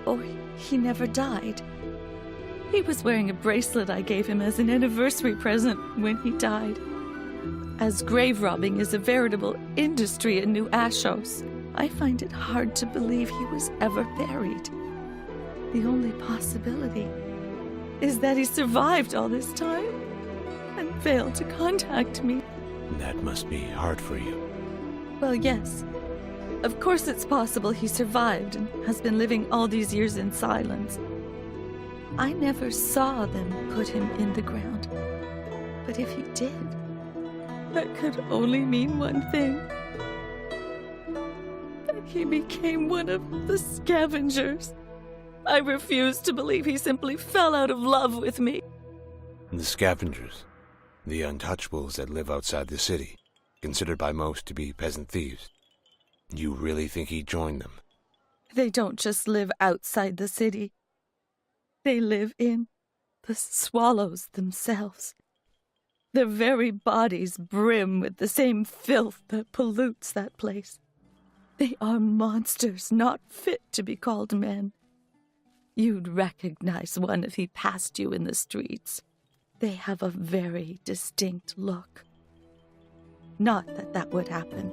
or he never died. He was wearing a bracelet I gave him as an anniversary present when he died. As grave robbing is a veritable industry in New Ashos, I find it hard to believe he was ever buried. The only possibility is that he survived all this time and failed to contact me. That must be hard for you. Well, yes. Of course it's possible he survived and has been living all these years in silence. I never saw them put him in the ground. But if he did, that could only mean one thing. That he became one of the scavengers. I refuse to believe he simply fell out of love with me. The scavengers. The untouchables that live outside the city, considered by most to be peasant thieves. You really think he joined them? They don't just live outside the city. They live in the swallows themselves. Their very bodies brim with the same filth that pollutes that place. They are monsters not fit to be called men. You'd recognize one if he passed you in the streets. They have a very distinct look. Not that that would happen.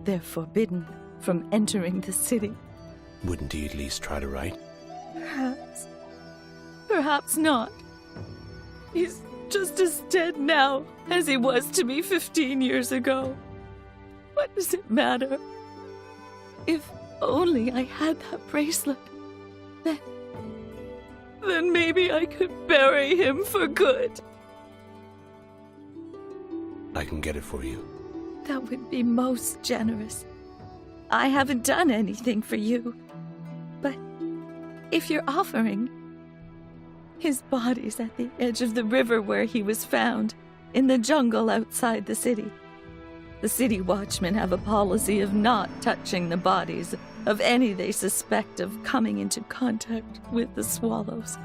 They're forbidden from entering the city. Wouldn't he at least try to write? Perhaps. Perhaps not. He's just as dead now as he was to me 15 years ago. What does it matter? If only I had that bracelet, then maybe I could bury him for good. I can get it for you. That would be most generous. I haven't done anything for you. But if you're offering, his body's at the edge of the river where he was found, in the jungle outside the city. The city watchmen have a policy of not touching the bodies of any they suspect of coming into contact with the swallows,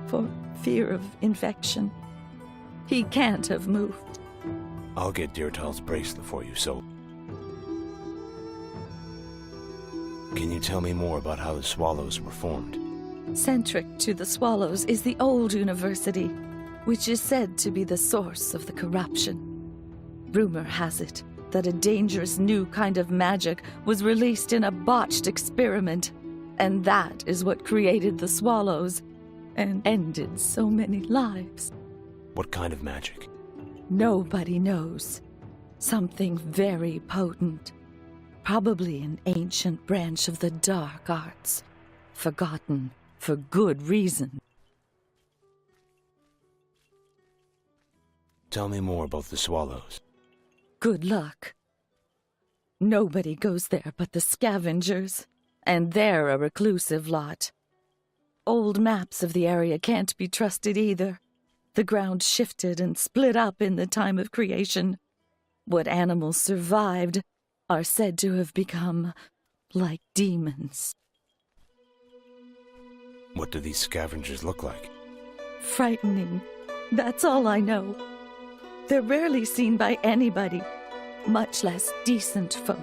for fear of infection. He can't have moved. I'll get Dirtal's bracelet for you, so... Can you tell me more about how the swallows were formed? Centric to the swallows is the old university. which is said to be the source of the corruption. Rumor has it that a dangerous new kind of magic was released in a botched experiment, and that is what created the swallows and ended so many lives. What kind of magic? Nobody knows. Something very potent. Probably an ancient branch of the dark arts. Forgotten for good reason. Tell me more about the swallows. Good luck. Nobody goes there but the scavengers, and they're a reclusive lot. Old maps of the area can't be trusted either. The ground shifted and split up in the time of creation. What animals survived are said to have become like demons. What do these scavengers look like? Frightening. That's all I know. They're rarely seen by anybody, much less decent folk.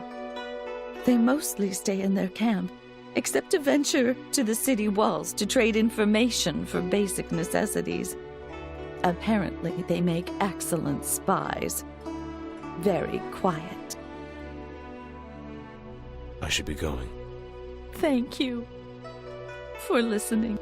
They mostly stay in their camp, except to venture to the city walls to trade information for basic necessities. Apparently, they make excellent spies. Very quiet. I should be going. Thank you for listening.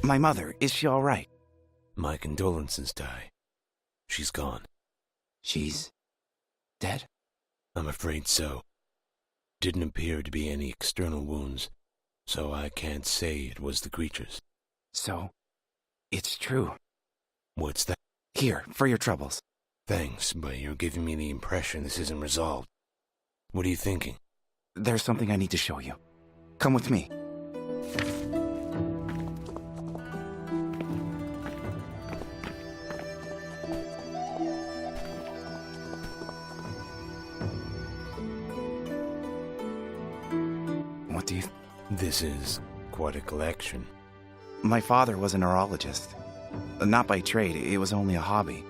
My mother, is she all right? My condolences, Ty. She's gone. She's dead? I'm afraid so. Didn't appear to be any external wounds, so I can't say it was the creatures. So, it's true. What's that? Here, for your troubles. Thanks, but you're giving me the impression this isn't resolved. What are you thinking? There's something I need to show you. Come with me. What do you... This is quite a collection. My father was a neurologist. Not by trade, it was only a hobby.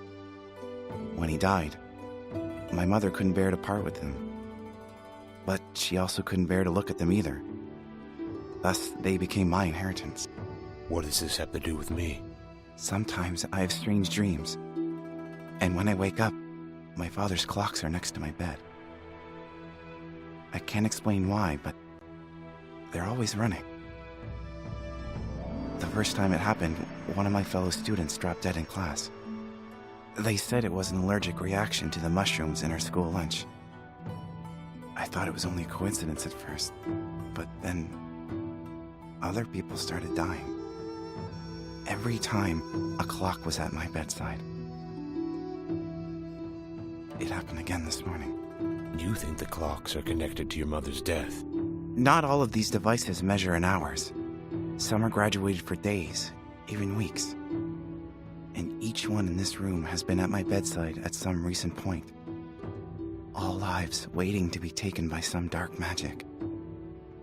When he died, my mother couldn't bear to part with them. But she also couldn't bear to look at them either. Thus, they became my inheritance. What does this have to do with me? Sometimes I have strange dreams. And when I wake up, my father's clocks are next to my bed. I can't explain why, but they're always running. The first time it happened, one of my fellow students dropped dead in class. They said it was an allergic reaction to the mushrooms in her school lunch. I thought it was only a coincidence at first, but then other people started dying. Every time a clock was at my bedside. It happened again this morning. You think the clocks are connected to your mother's death? Not all of these devices measure in hours. Some are graduated for days, even weeks. And each one in this room has been at my bedside at some recent point. All lives waiting to be taken by some dark magic.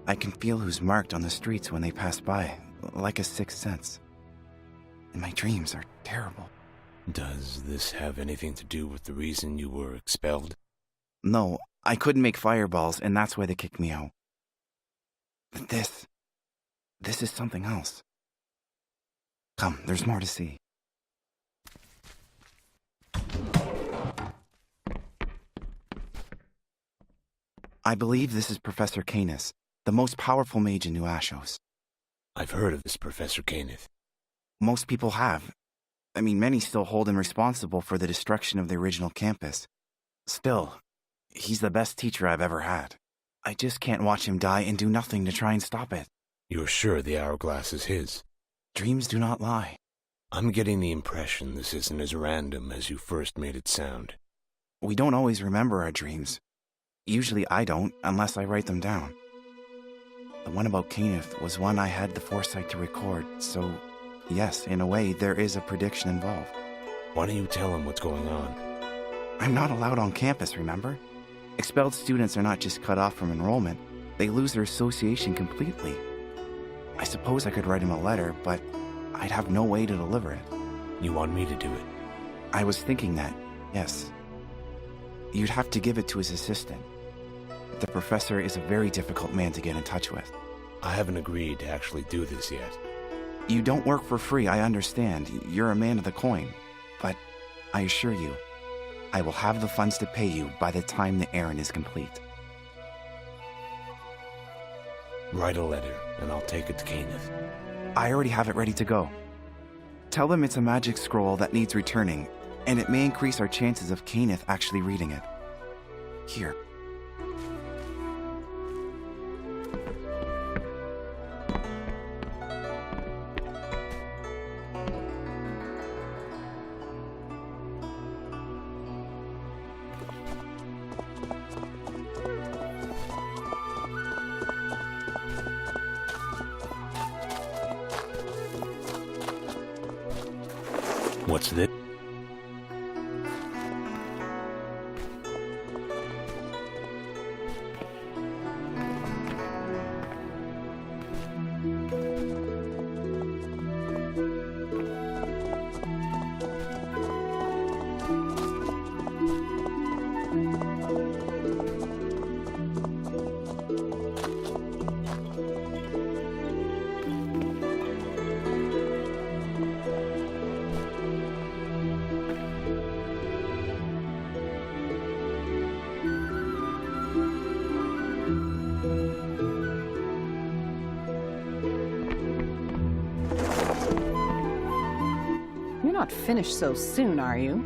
I can feel who's marked on the streets when they pass by, like a sixth sense. And my dreams are terrible. Does this have anything to do with the reason you were expelled? No, I couldn't make fireballs, and that's why they kicked me out. But this is something else. Come, there's more to see. I believe this is Professor Canis, the most powerful mage in New Ashos. I've heard of this Professor Canis. Most people have. I mean, many still hold him responsible for the destruction of the original campus. Still, he's the best teacher I've ever had. I just can't watch him die and do nothing to try and stop it. You're sure the hourglass is his? Dreams do not lie. I'm getting the impression this isn't as random as you first made it sound. We don't always remember our dreams. Usually I don't, unless I write them down. The one about Kenneth was one I had the foresight to record, so yes, in a way, there is a prediction involved. Why don't you tell him what's going on? I'm not allowed on campus, remember? Expelled students are not just cut off from enrollment, they lose their association completely. I suppose I could write him a letter, but I'd have no way to deliver it. You want me to do it? I was thinking that, yes. You'd have to give it to his assistant. The professor is a very difficult man to get in touch with. I haven't agreed to actually do this yet. You don't work for free, I understand. You're a man of the coin. But I assure you, I will have the funds to pay you by the time the errand is complete. Write a letter, and I'll take it to Kenneth. I already have it ready to go. Tell them it's a magic scroll that needs returning, and it may increase our chances of Kenneth actually reading it. Here. What's this? You're not finished so soon, are you?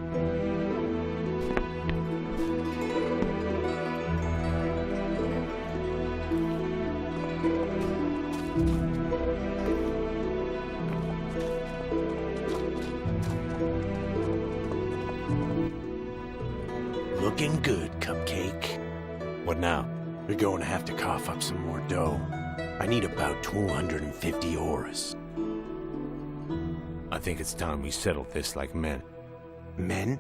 Looking good, Cupcake. What now? We're going to have to cough up some more dough. I need about 250 auras. I think it's time we settled this like men. Men?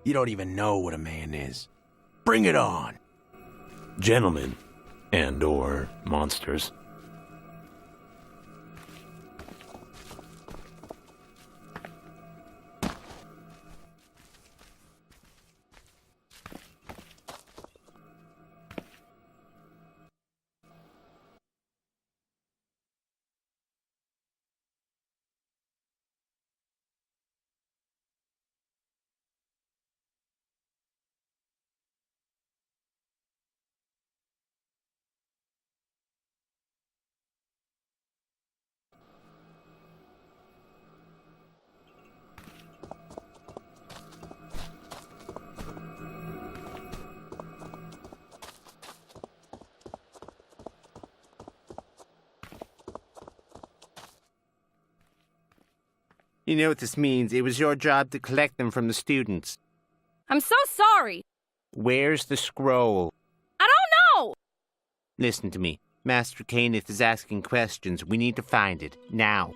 You don't even know what a man is. Bring it on! Gentlemen, and/or monsters. You know what this means. It was your job to collect them from the students. I'm so sorry. Where's the scroll? I don't know! Listen to me. Master Caneth is asking questions. We need to find it. Now.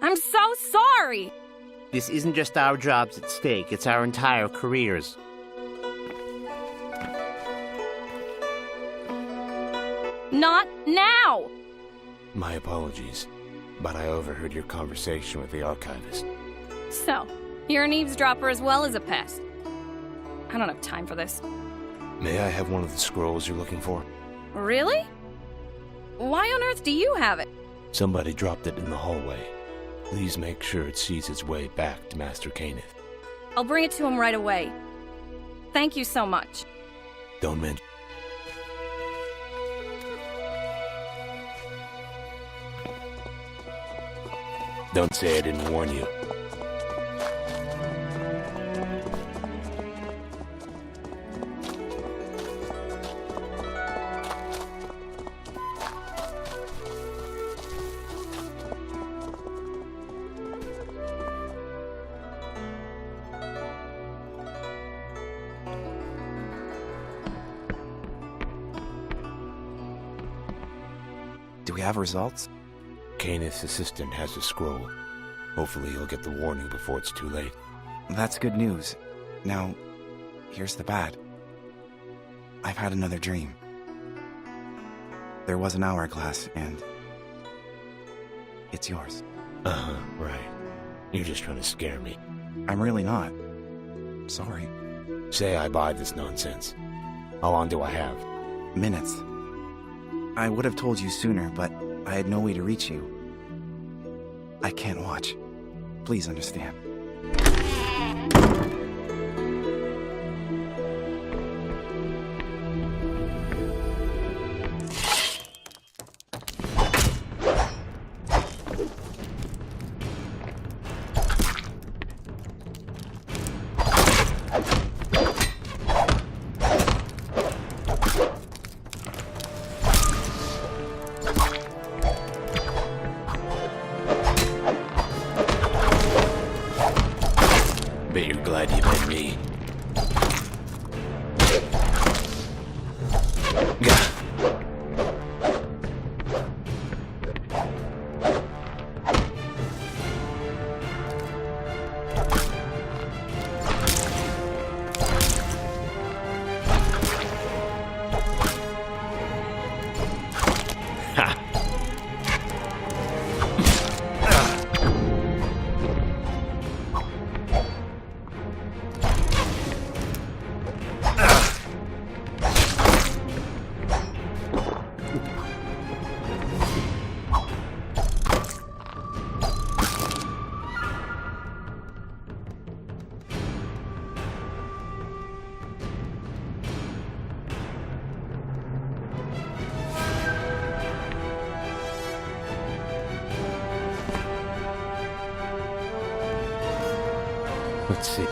I'm so sorry! This isn't just our jobs at stake. It's our entire careers. Not now! My apologies, but I overheard your conversation with the archivist. So, you're an eavesdropper as well as a pest. I don't have time for this. May I have one of the scrolls you're looking for? Really? Why on earth do you have it? Somebody dropped it in the hallway. Please make sure it sees its way back to Master Caneth. I'll bring it to him right away. Thank you so much. Don't mention. Don't say I didn't warn you. Do we have results? Caneth's assistant has a scroll. Hopefully he'll get the warning before it's too late. That's good news. Now, here's the bad. I've had another dream. There was an hourglass, and it's yours. Uh-huh, right. You're just trying to scare me. I'm really not. Sorry. Say I buy this nonsense. How long do I have? Minutes. I would have told you sooner, but I had no way to reach you. I can't watch. Please understand. Bet you're glad you met me. Let's see.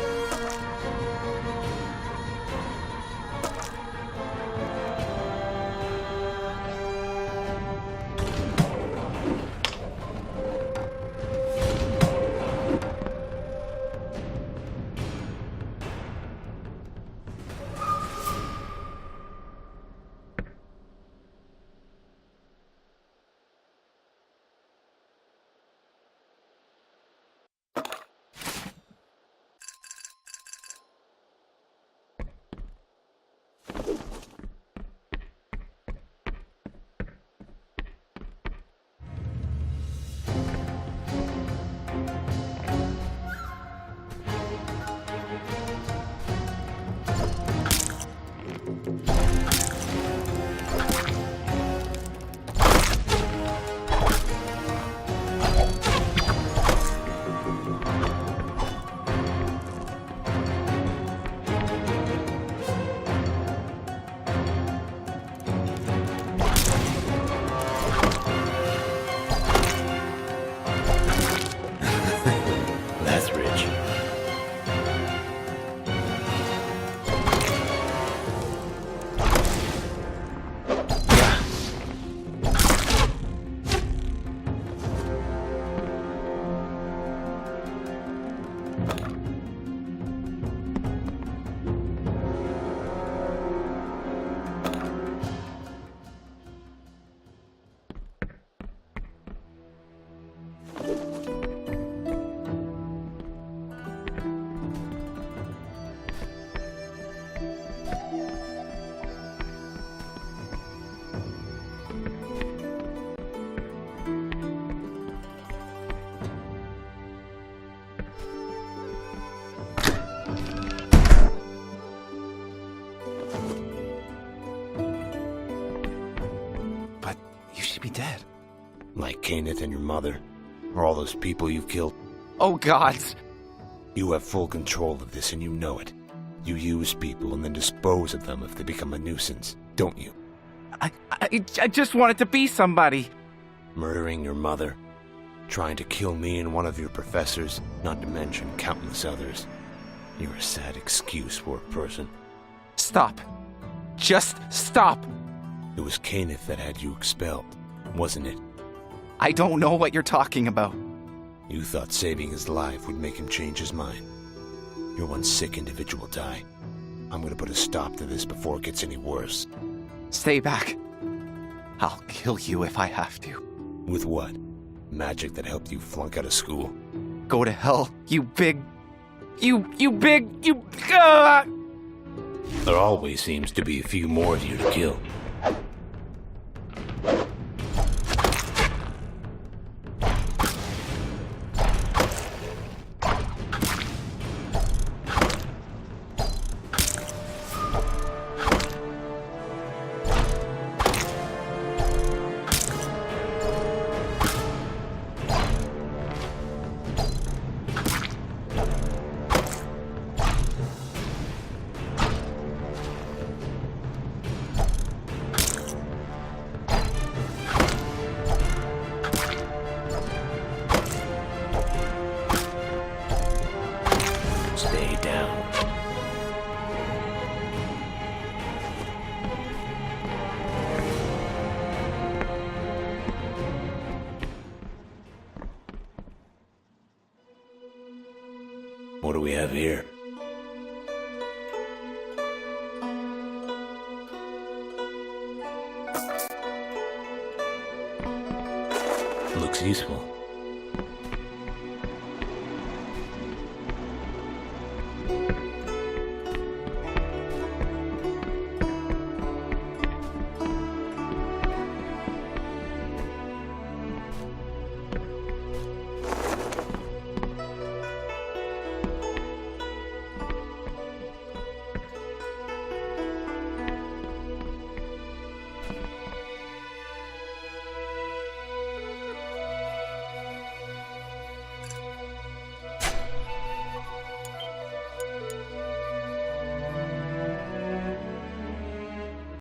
You should be dead. Like Kenneth and your mother, or all those people you've killed. Oh, gods! You have full control of this and you know it. You use people and then dispose of them if they become a nuisance, don't you? I just wanted to be somebody. Murdering your mother, trying to kill me and one of your professors, not to mention countless others. You're a sad excuse for a person. Stop. Just stop. It was Kenneth that had you expelled, wasn't it? I don't know what you're talking about. You thought saving his life would make him change his mind. You're one sick individual, Die. I'm gonna put a stop to this before it gets any worse. Stay back. I'll kill you if I have to. With what? Magic that helped you flunk out of school? Go to hell, you big... There always seems to be a few more of you to kill. Stay down. What do we have here? Looks useful.